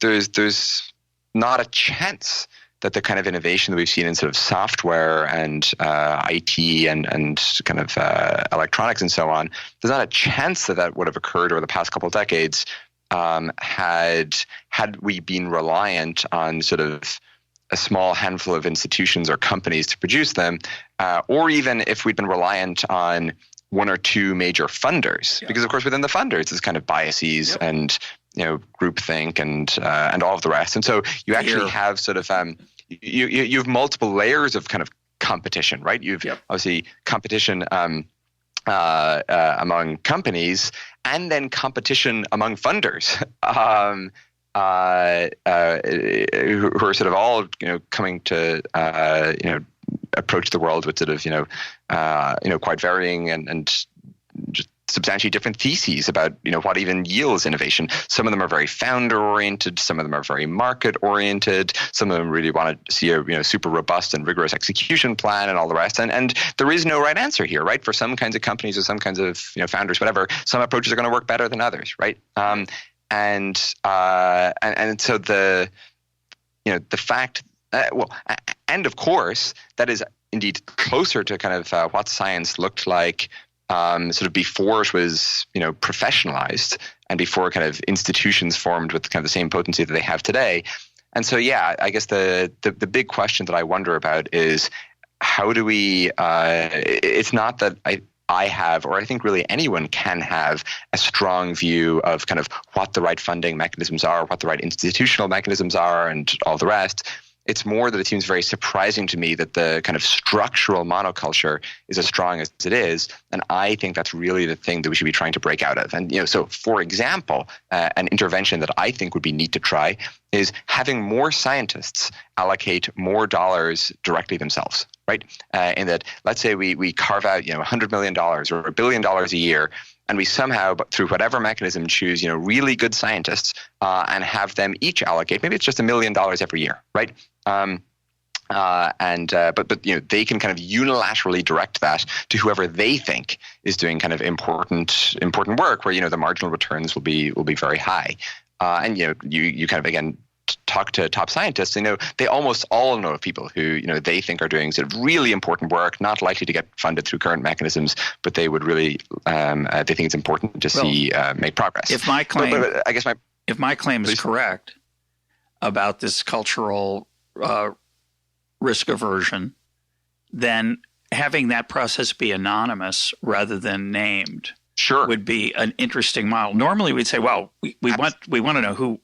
there's not a chance that the kind of innovation that we've seen in sort of software and IT and kind of electronics and so on, there's not a chance that would have occurred over the past couple of decades had we been reliant on sort of a small handful of institutions or companies to produce them, or even if we'd been reliant on one or two major funders, because of course within the funders there's kind of biases and groupthink and all of the rest, and so you actually have sort of you have multiple layers of kind of competition, right? You've obviously competition among companies, and then competition among funders who are sort of all coming to approach the world with sort of quite varying and just substantially different theses about what even yields innovation. Some of them are very founder oriented, some of them are very market oriented, some of them really want to see a super robust and rigorous execution plan and all the rest. And there is no right answer here, right? For some kinds of companies or some kinds of founders, whatever, some approaches are going to work better than others, right? and so the fact and of course that is indeed closer to kind of what science looked like sort of before it was professionalized and before kind of institutions formed with kind of the same potency that they have today. And so I guess the big question that I wonder about is how do we it's not that I have, or I think really anyone can have, a strong view of kind of what the right funding mechanisms are, what the right institutional mechanisms are, and all the rest. It's more that it seems very surprising to me that the kind of structural monoculture is as strong as it is. And I think that's really the thing that we should be trying to break out of. And, so for example, an intervention that I think would be neat to try is having more scientists allocate more dollars directly themselves, right? In that, let's say we carve out, $100 million or $1 billion a year, and we somehow, through whatever mechanism, choose, really good scientists and have them each allocate. Maybe it's just $1 million every year, right? But they can kind of unilaterally direct that to whoever they think is doing kind of important work, where the marginal returns will be very high. And you kind of again talk to top scientists, they almost all know of people who they think are doing sort of really important work, not likely to get funded through current mechanisms, but they would really they think it's important to see make progress. If my claim is correct about this cultural risk aversion, then having that process be anonymous rather than named would be an interesting model. Normally we'd say, well, we want to know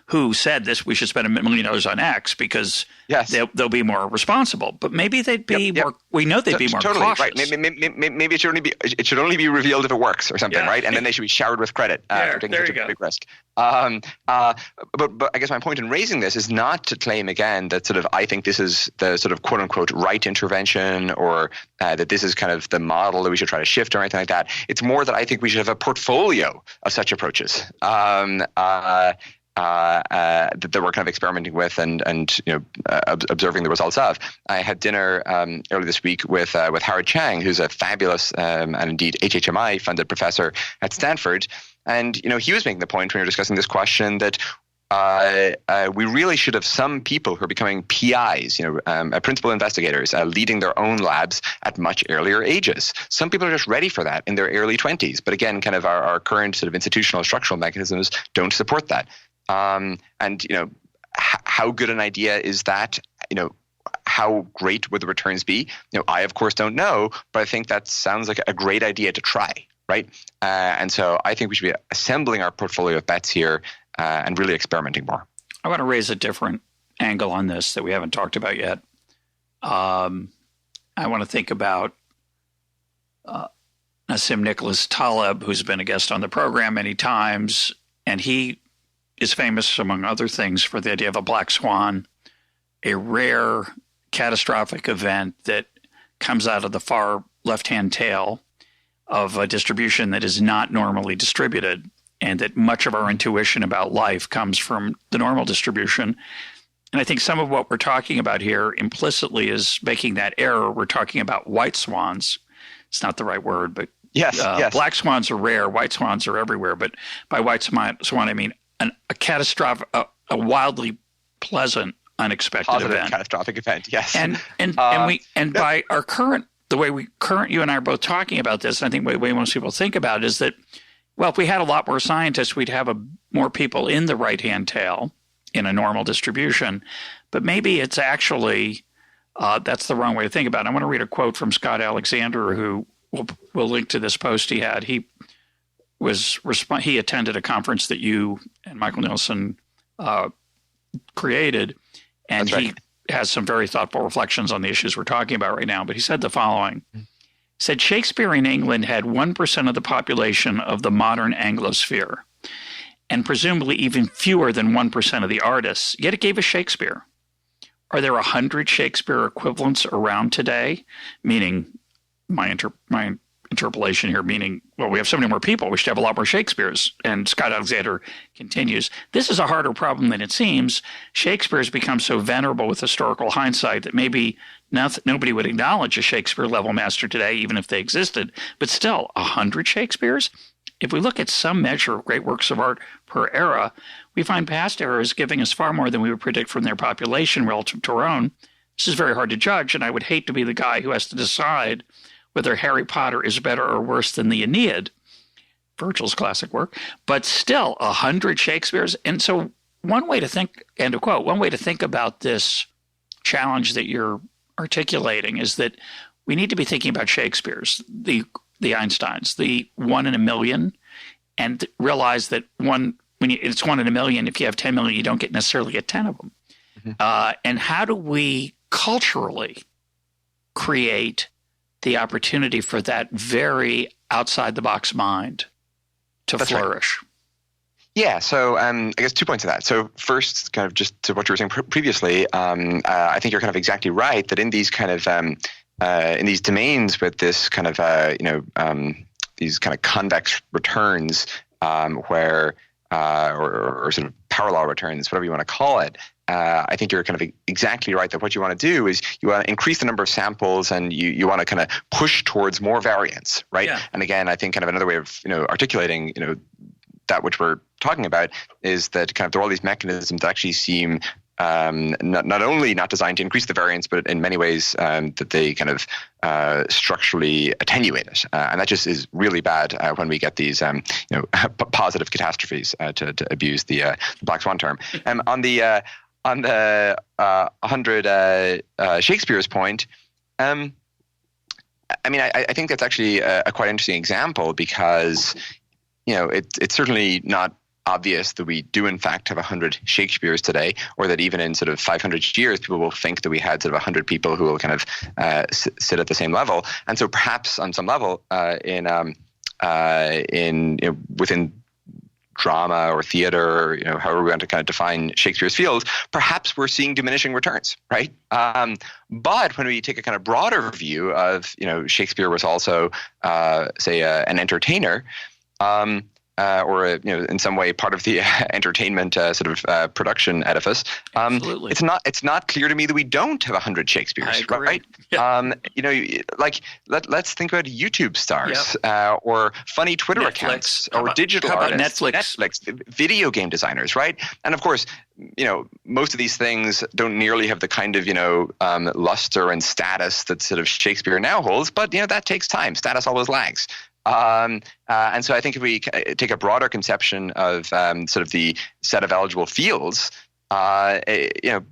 who said this, we should spend $1 million on X because they'll be more responsible. But maybe they'd be more. We know they'd be more cautious. Right. Maybe it should only be revealed if it works or something, right? And then they should be showered with credit for taking such a big risk. But I guess my point in raising this is not to claim again that sort of I think this is the sort of quote unquote right intervention, or that this is kind of the model that we should try to shift or anything like that. It's more that I think we should have a portfolio of such approaches. That we're kind of experimenting with and observing the results of. I had dinner earlier this week with Howard Chang, who's a fabulous and indeed HHMI funded professor at Stanford, and he was making the point when we were discussing this question that we really should have some people who are becoming PIs, principal investigators, leading their own labs at much earlier ages. Some people are just ready for that in their early 20s, but again, kind of our current sort of institutional structural mechanisms don't support that. How good an idea is that? How great would the returns be? I of course don't know, but I think that sounds like a great idea to try, right? And so I think we should be assembling our portfolio of bets here and really experimenting more. I want to raise a different angle on this that we haven't talked about yet. I want to think about Nassim Nicholas Taleb, who's been a guest on the program many times, and he is famous, among other things, for the idea of a black swan, a rare catastrophic event that comes out of the far left-hand tail of a distribution that is not normally distributed, and that much of our intuition about life comes from the normal distribution. And I think some of what we're talking about here implicitly is making that error. We're talking about white swans. It's not the right word, but yes. Black swans are rare. White swans are everywhere. But by white swan, I mean a catastrophic, a wildly pleasant, unexpected event. Catastrophic event, yes. And by our the way you and I are both talking about this, and I think the way most people think about it is that, well, if we had a lot more scientists, we'd have more people in the right-hand tail in a normal distribution. But maybe it's actually that's the wrong way to think about it. I want to read a quote from Scott Alexander, who will link to this post he had. He attended a conference that you and Michael Nielsen created, and he has some very thoughtful reflections on the issues we're talking about right now. But he said the following. He said, Shakespeare in England had 1% of the population of the modern Anglosphere, and presumably even fewer than 1% of the artists, yet it gave us Shakespeare. Are there 100 Shakespeare equivalents around today? Meaning, my interpolation here, meaning, well, we have so many more people, we should have a lot more Shakespeares. And Scott Alexander continues, this is a harder problem than it seems. Shakespeare has become so venerable with historical hindsight that maybe nobody would acknowledge a Shakespeare-level master today, even if they existed. But still, 100 Shakespeares? if we look at some measure of great works of art per era, we find past eras giving us far more than we would predict from their population relative to our own. This is very hard to judge, and I would hate to be the guy who has to decide whether Harry Potter is better or worse than the Aeneid, Virgil's classic work, but still 100 Shakespeares. And so one way to think, end of quote, one way to think about this challenge that you're articulating is that we need to be thinking about Shakespeare's, the Einsteins, the 1 in a million, and realize that it's 1 in a million. If you have 10 million, you don't necessarily get 10 of them. Mm-hmm. And how do we culturally create the opportunity for that very outside-the-box mind to flourish? Right. Yeah, so I guess 2 points to that. So first, kind of just to what you were saying previously, I think you're kind of exactly right that in these kind of in these domains with this kind of these kind of convex returns where or sort of parallel returns, whatever you want to call it. I think you're kind of exactly right that what you want to do is you want to increase the number of samples and you want to kind of push towards more variance, right? Yeah. And again, I think kind of another way of articulating that which we're talking about is that kind of there are all these mechanisms that actually seem not only not designed to increase the variance, but in many ways that they kind of structurally attenuate it, and that just is really bad when we get these positive catastrophes, to abuse the Black Swan term. On the 100 Shakespeare's point, I mean, I think that's actually a quite interesting example because it's certainly not obvious that we do in fact have 100 Shakespeares today, or that even in sort of 500 years people will think that we had sort of 100 people who will kind of sit at the same level. And so perhaps on some level within drama or theater, or however we want to kind of define Shakespeare's field, perhaps we're seeing diminishing returns, right? But when we take a kind of broader view of, Shakespeare was also, say, an entertainer, or in some way part of the entertainment sort of production edifice. It's not clear to me that we don't have 100 Shakespeares, right? Yeah. Let's think about YouTube stars, or funny Twitter accounts, or digital artists, Netflix, video game designers, right? And of course, most of these things don't nearly have the kind of luster and status that sort of Shakespeare now holds, but that takes time. Status always lags. And so I think if we take a broader conception of sort of the set of eligible fields, again,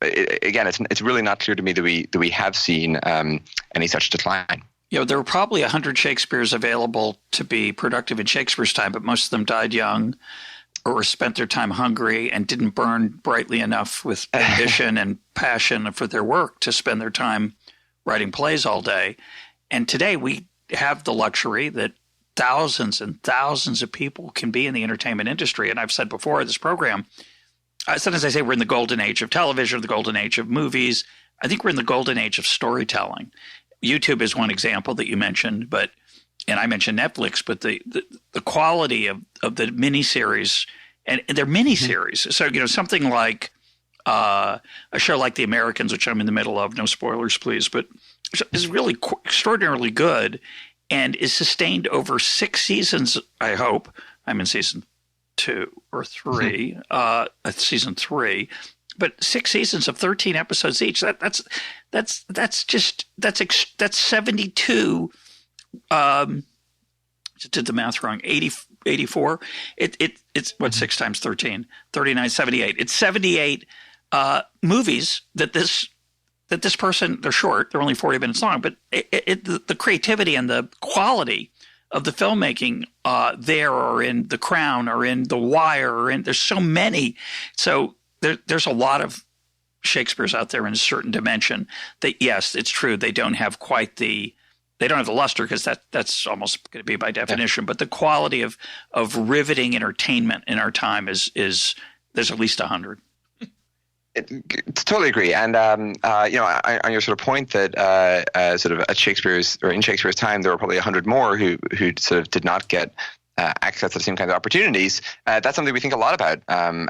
it's really not clear to me that we have seen any such decline. There were probably 100 Shakespeares available to be productive in Shakespeare's time, but most of them died young or spent their time hungry and didn't burn brightly enough with ambition and passion for their work to spend their time writing plays all day. And today we have the luxury that thousands and thousands of people can be in the entertainment industry. And I've said before in this program, sometimes I say we're in the golden age of television, the golden age of movies. I think we're in the golden age of storytelling. YouTube is one example that you mentioned, and I mentioned Netflix, but the quality of the miniseries, and they're miniseries. So, something like a show like The Americans, which I'm in the middle of, no spoilers, please, but is really extraordinarily good and is sustained over 6 seasons, I hope. I'm in season 2 or 3, season 3, but 6 seasons of 13 episodes each. That's 72. Did the math wrong? 84. It's what 6 times 13? 39, 78. It's 78 movies that this person, they're short, they're only 40 minutes long, but the creativity and the quality of the filmmaking there, or in The Crown, or in The Wire, and there's so many. So there's a lot of Shakespeare's out there in a certain dimension that, yes, it's true, they don't have the luster, because that's almost going to be by definition, but the quality of riveting entertainment in our time is there's at least 100. Totally agree, and on your sort of point that sort of at Shakespeare's, or in Shakespeare's time, there were probably 100 more who sort of did not get access to the same kinds of opportunities. That's something we think a lot about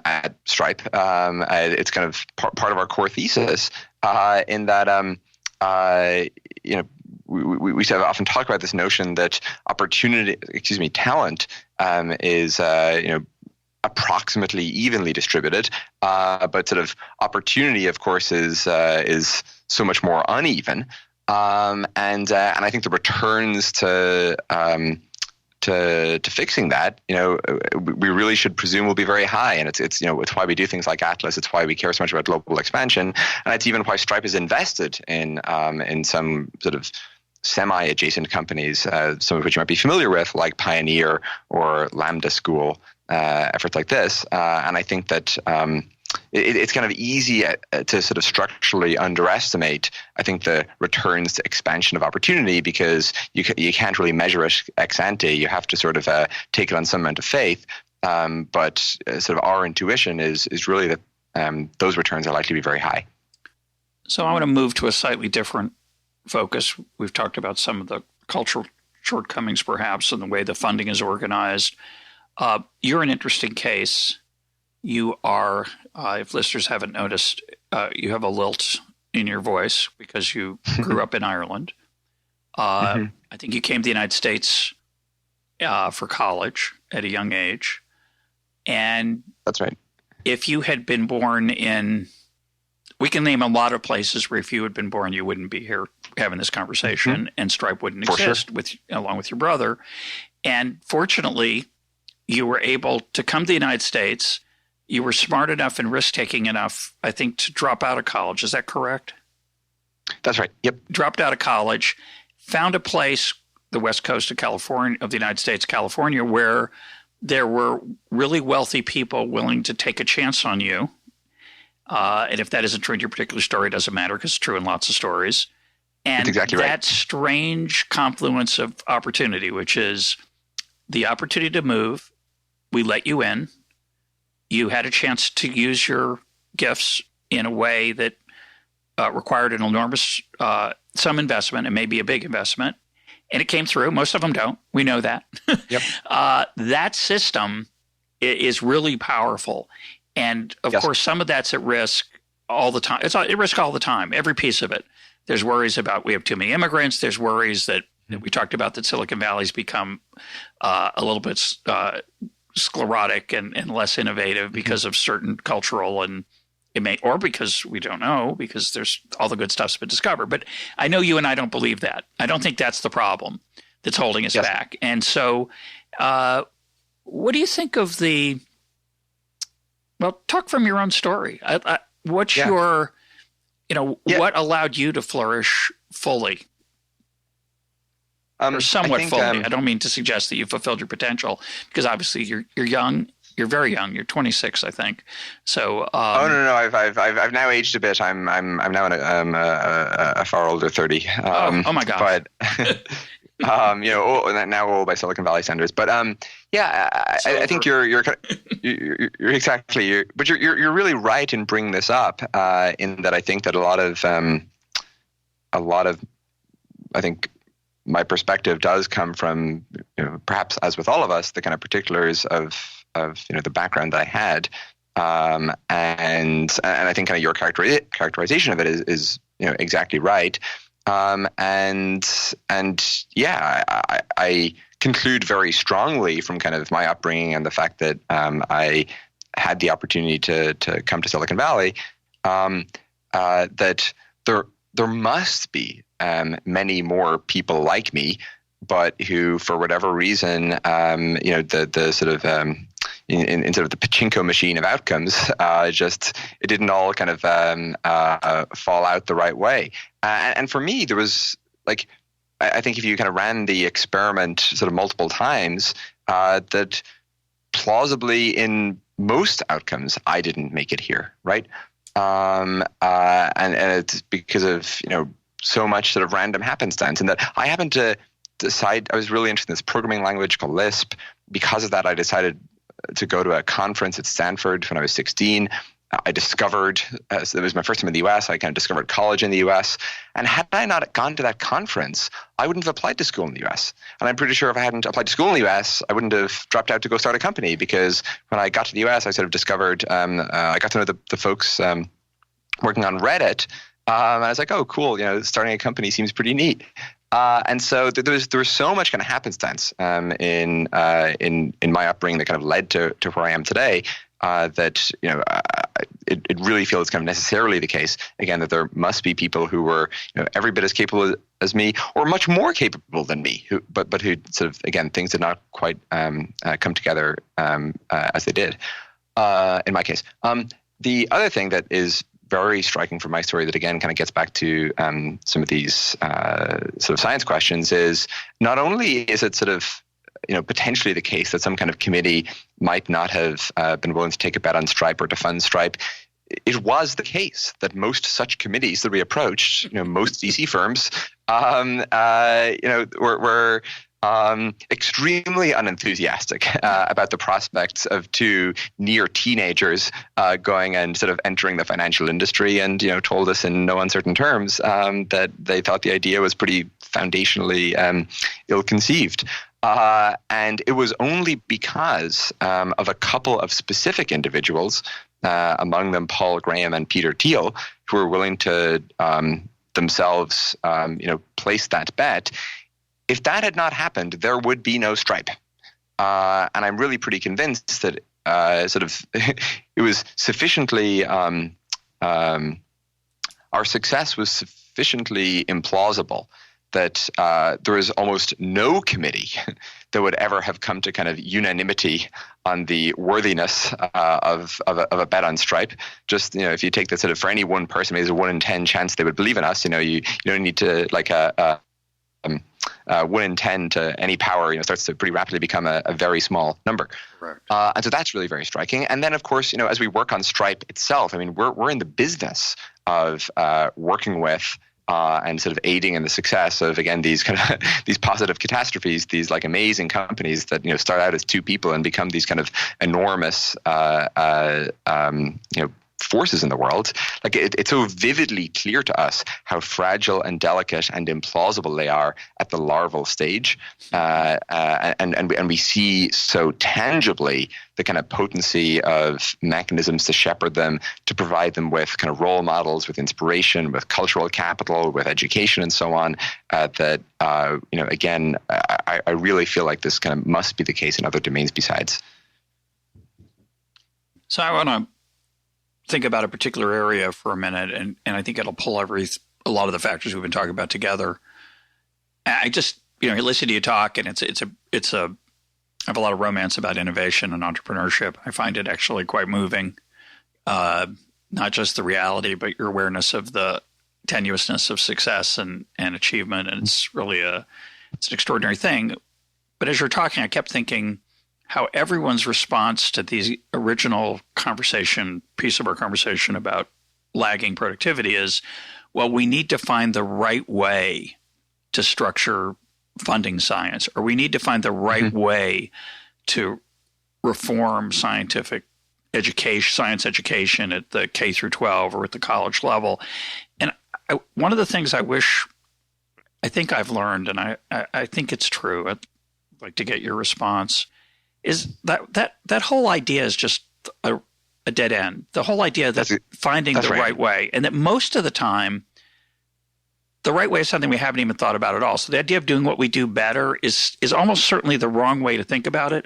at Stripe. It's kind of part of our core thesis in that we sort of often talk about this notion that talent is approximately evenly distributed, but sort of opportunity, of course, is so much more uneven, and I think the returns to fixing that, we really should presume will be very high, and it's why we do things like Atlas. It's why we care so much about global expansion, and it's even why Stripe is invested in some sort of semi-adjacent companies, some of which you might be familiar with, like Pioneer or Lambda School, efforts like this. And I think that it's kind of easy to sort of structurally underestimate, I think, the returns to expansion of opportunity, because you can't really measure it ex ante. You have to sort of take it on some amount of faith. But sort of our intuition is really that those returns are likely to be very high. So I want to move to a slightly different focus. We've talked about some of the cultural shortcomings, perhaps, in the way the funding is organized. You're an interesting case. You are, if listeners haven't noticed, you have a lilt in your voice because you grew up in Ireland. I think you came to the United States for college at a young age. And that's right. If you had been born in, we can name a lot of places where if you had been born, you wouldn't be here having this conversation, and Stripe wouldn't exist along with your brother. And fortunately, you were able to come to the United States. You were smart enough and risk-taking enough, I think, to drop out of college. Is that correct? That's right. Yep. Dropped out of college, found a place, the west coast of California, of the United States, California, where there were really wealthy people willing to take a chance on you. And if that isn't true in your particular story, it doesn't matter, because it's true in lots of stories. And that's exactly that right. Strange confluence of opportunity, which is the opportunity to move, we let you in. You had a chance to use your gifts in a way that required an enormous, some investment, and maybe a big investment. And it came through. Most of them don't. We know that. Yep. That system is really powerful. And, of course, some of that's at risk all the time. It's at risk all the time, every piece of it. There's worries about we have too many immigrants. There's worries that we talked about that Silicon Valley's become a little bit sclerotic and less innovative because of certain cultural and or because we don't know, because there's all the good stuff's been discovered. But I know you and I don't believe that. I don't think that's the problem that's holding us back. And so what do you think of well, talk from your own story. What's your, what allowed you to flourish fully? Or somewhat fully. I don't mean to suggest that you fulfilled your potential, because obviously you're young. You're very young. You're 26, I think. So. No. I've now aged a bit. I'm now a far older 30. Oh my gosh. But now old by Silicon Valley standards. But I think you're exactly. But you're really right in bringing this up. In that I think that a lot of I think my perspective does come from, perhaps as with all of us, the kind of particulars of the background that I had, and I think kind of your characterization of it is exactly right, I conclude very strongly from kind of my upbringing and the fact that I had the opportunity to come to Silicon Valley, that there must be many more people like me, but who, for whatever reason, the sort of in sort of the pachinko machine of outcomes, it didn't all kind of fall out the right way. And for me, there was I think if you kind of ran the experiment sort of multiple times, that plausibly in most outcomes, I didn't make it here, right? And it's because of so much sort of random happenstance, and that I happened to decide I was really interested in this programming language called Lisp. Because of that, I decided to go to a conference at Stanford when I was 16. I discovered, it was my first time in the U.S., I kind of discovered college in the U.S. And had I not gone to that conference, I wouldn't have applied to school in the U.S. And I'm pretty sure if I hadn't applied to school in the U.S., I wouldn't have dropped out to go start a company, because when I got to the U.S., I sort of discovered, I got to know the folks working on Reddit. And I was like, oh, cool, starting a company seems pretty neat. And so there was so much kind of happenstance in my upbringing that kind of led to where I am today. That it really feels kind of necessarily the case again that there must be people who were every bit as capable as me or much more capable than me, but who sort of again things did not quite come together as they did in my case. The other thing that is very striking from my story that again kind of gets back to some of these sort of science questions is not only is it sort of potentially the case that some kind of committee might not have been willing to take a bet on Stripe or to fund Stripe. It was the case that most such committees that we approached, most VC firms, were extremely unenthusiastic about the prospects of two near teenagers going and sort of entering the financial industry, and told us in no uncertain terms that they thought the idea was pretty foundationally ill-conceived. And it was only because of a couple of specific individuals, among them Paul Graham and Peter Thiel, who were willing to themselves, place that bet. If that had not happened, there would be no Stripe. And I'm really pretty convinced that it was sufficiently our success was sufficiently implausible that there is almost no committee that would ever have come to kind of unanimity on the worthiness of a bet on Stripe. Just if you take that sort of for any one person, there's a 1 in 10 chance they would believe in us. You don't need to like 1 in 10 to any power. Starts to pretty rapidly become a very small number. Right. And so that's really very striking. And then of course, as we work on Stripe itself, I mean, we're in the business of working with. And sort of aiding in the success of again these kind of these positive catastrophes, these like amazing companies that start out as two people and become these kind of enormous forces in the world. Like it's so vividly clear to us how fragile and delicate and implausible they are at the larval stage, and we see so tangibly the kind of potency of mechanisms to shepherd them, to provide them with kind of role models, with inspiration, with cultural capital, with education, and so on. That again, I really feel like this kind of must be the case in other domains besides. So I want to think about a particular area for a minute, and I think it'll pull a lot of the factors we've been talking about together. I just listen to you talk, and I have a lot of romance about innovation and entrepreneurship. I find it actually quite moving, not just the reality, but your awareness of the tenuousness of success and achievement, and it's really it's an extraordinary thing. But as you're talking, I kept thinking how everyone's response to the original piece of our conversation about lagging productivity is, well, we need to find the right way to structure funding science, or we need to find the right way to reform scientific education, science education at the K through 12 or at the college level. And one of the things I think I've learned, and I think it's true, I'd like to get your response, is that whole idea is just a dead end. The whole idea that finding the right way, and that most of the time, the right way is something we haven't even thought about at all. So the idea of doing what we do better is almost certainly the wrong way to think about it.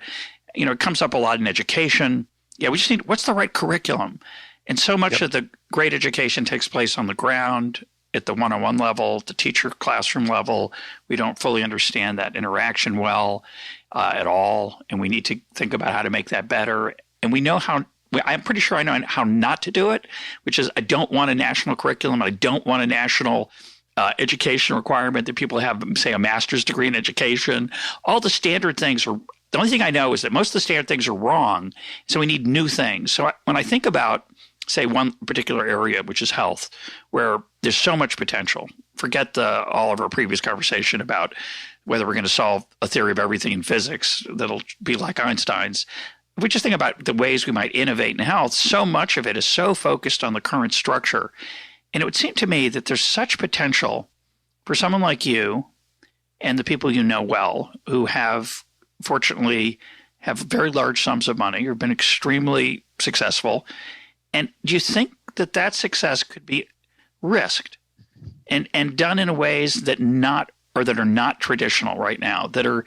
It comes up a lot in education. Yeah, we just need, what's the right curriculum? And so much of the great education takes place on the ground, at the one-on-one level, the teacher classroom level. We don't fully understand that interaction well at all, and we need to think about how to make that better. And we know how. I'm pretty sure I know how not to do it, which is I don't want a national curriculum. I don't want a national education requirement that people have, say, a master's degree in education. All the standard things are – the only thing I know is that most of the standard things are wrong, so we need new things. So when I think about, say, one particular area, which is health, where there's so much potential, forget all of our previous conversation about whether we're going to solve a theory of everything in physics that'll be like Einstein's. If we just think about the ways we might innovate in health, so much of it is so focused on the current structure. And it would seem to me that there's such potential for someone like you and the people you know well, who fortunately have very large sums of money, or been extremely successful. And do you think that success could be risked and done in ways that not or that are not traditional right now that are,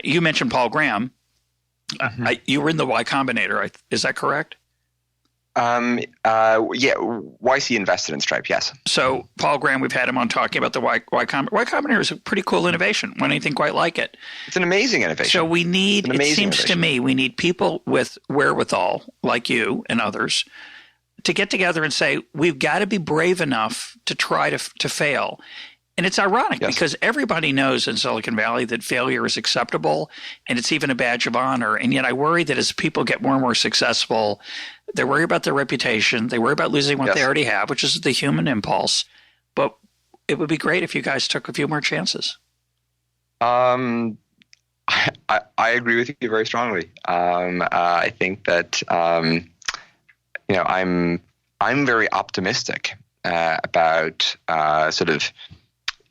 you mentioned Paul Graham. You were in the Y Combinator. Is that correct? Yeah, YC invested in Stripe, yes. So Paul Graham, we've had him on talking about the Y Combinator. Y Combinator is a pretty cool innovation. Want anything quite like it? It's an amazing innovation. So we need, it seems to me, we need people with wherewithal, like you and others, to get together and say, we've got to be brave enough to try to fail. And it's ironic because everybody knows in Silicon Valley that failure is acceptable and it's even a badge of honor. And yet I worry that as people get more and more successful, they worry about their reputation. They worry about losing what they already have, which is the human impulse. But it would be great if you guys took a few more chances. I agree with you very strongly. I think that I'm very optimistic about sort of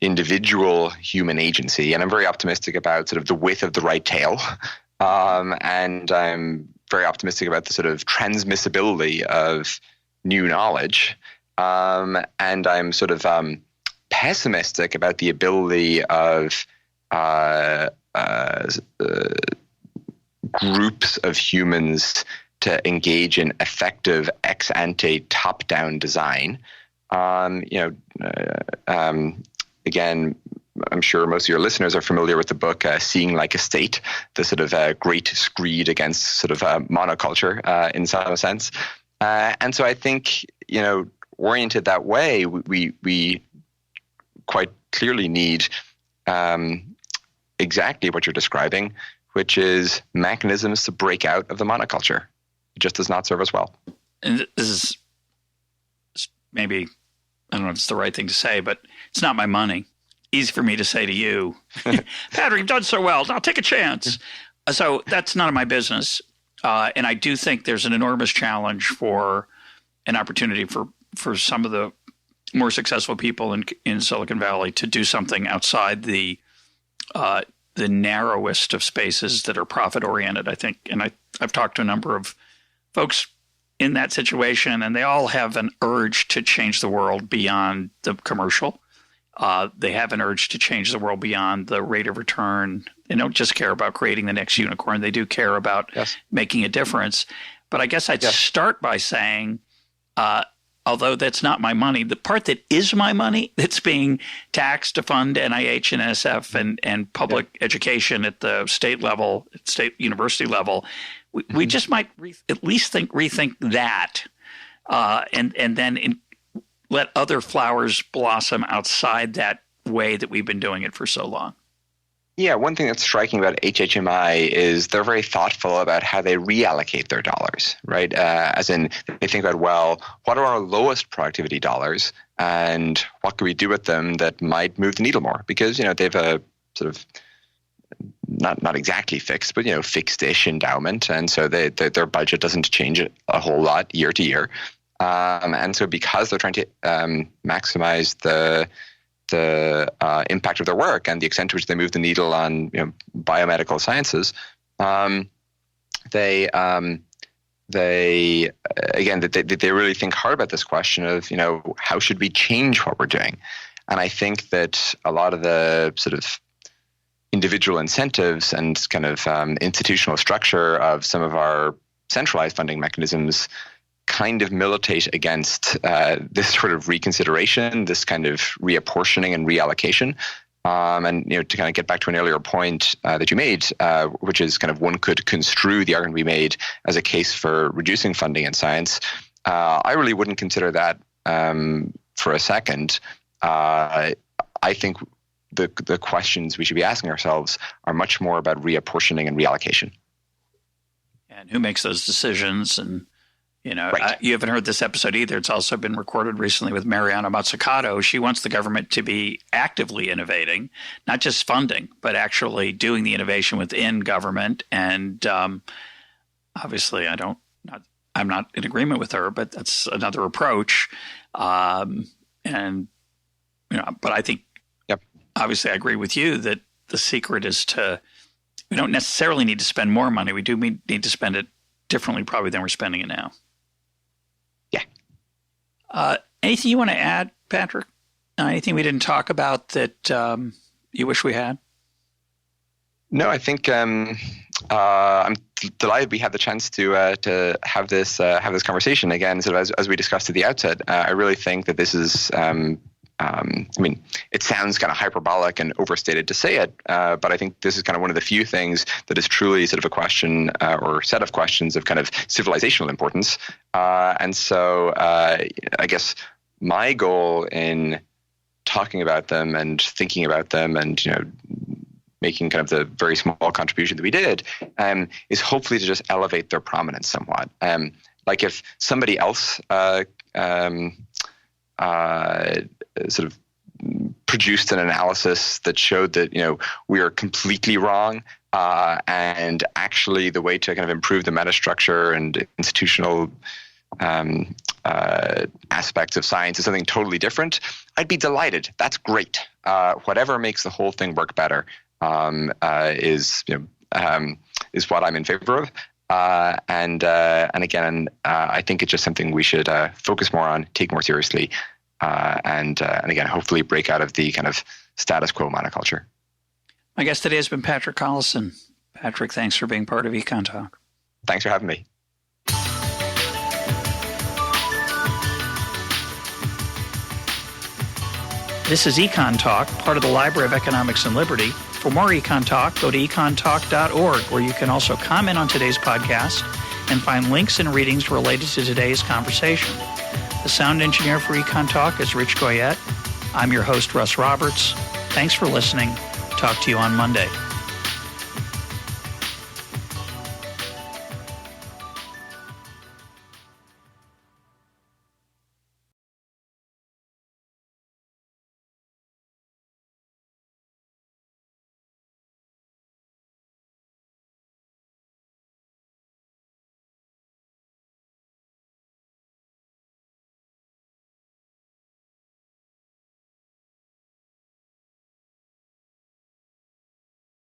individual human agency, and I'm very optimistic about sort of the width of the right tail, and I'm very optimistic about the sort of transmissibility of new knowledge, and I'm sort of pessimistic about the ability of groups of humans to engage in effective ex ante top-down design. Again, I'm sure most of your listeners are familiar with the book Seeing Like a State, the sort of great screed against sort of monoculture in some sense. And so I think, oriented that way, we quite clearly need exactly what you're describing, which is mechanisms to break out of the monoculture. It just does not serve us well. And this is maybe, I don't know if it's the right thing to say, but it's not my money. Easy for me to say to you, Patrick, you've done so well. Now take a chance. So that's none of my business. And I do think there's an enormous challenge for an opportunity for some of the more successful people in Silicon Valley to do something outside the narrowest of spaces that are profit oriented, I think. And I've talked to a number of folks in that situation, and they all have an urge to change the world beyond the commercial. They have an urge to change the world beyond the rate of return. They don't just care about creating the next unicorn. They do care about making a difference. But I guess I'd start by saying, although that's not my money, the part that is my money that's being taxed to fund NIH and NSF and public education at the state level, state university level, we just might at least rethink that, and then let other flowers blossom outside that way that we've been doing it for so long. Yeah, one thing that's striking about HHMI is they're very thoughtful about how they reallocate their dollars, right? As in, they think about, well, what are our lowest productivity dollars, and what can we do with them that might move the needle more? Because they've a sort of not exactly fixed, but fixed-ish endowment, and so their budget doesn't change a whole lot year to year, and so because they're trying to maximize the impact of their work and the extent to which they move the needle on biomedical sciences, they really think hard about this question of how should we change what we're doing. And I think that a lot of the sort of individual incentives and kind of institutional structure of some of our centralized funding mechanisms kind of militate against this sort of reconsideration, this kind of reapportioning and reallocation. And to kind of get back to an earlier point that you made, which is kind of one could construe the argument we made as a case for reducing funding in science. I really wouldn't consider that for a second. I think the questions we should be asking ourselves are much more about reapportioning and reallocation. And who makes those decisions? And right. You haven't heard this episode either. It's also been recorded recently with Mariana Mazzucato. She wants the government to be actively innovating, not just funding, but actually doing the innovation within government. And obviously, I'm not in agreement with her, but that's another approach. But I think, obviously, I agree with you that the secret is we don't necessarily need to spend more money. We do need to spend it differently probably than we're spending it now. Yeah. Anything you want to add, Patrick? Anything we didn't talk about that you wish we had? No, I think I'm delighted we had the chance to have this conversation again. Sort of as we discussed at the outset, I really think that this is. I mean, it sounds kind of hyperbolic and overstated to say it, but I think this is kind of one of the few things that is truly sort of a question or set of questions of kind of civilizational importance. And so I guess my goal in talking about them and thinking about them and, making kind of the very small contribution that we did is hopefully to just elevate their prominence somewhat. Like if somebody else sort of produced an analysis that showed that, we are completely wrong, and actually the way to kind of improve the metastructure and institutional aspects of science is something totally different, I'd be delighted. That's great. Whatever makes the whole thing work better is what I'm in favor of. And again, I think it's just something we should focus more on, take more seriously, and again, hopefully break out of the kind of status quo monoculture. My guest today has been Patrick Collison. Patrick, thanks for being part of EconTalk. Thanks for having me. This is EconTalk, part of the Library of Economics and Liberty. For more EconTalk, go to econtalk.org, where you can also comment on today's podcast and find links and readings related to today's conversation. The sound engineer for EconTalk is Rich Goyette. I'm your host, Russ Roberts. Thanks for listening. Talk to you on Monday.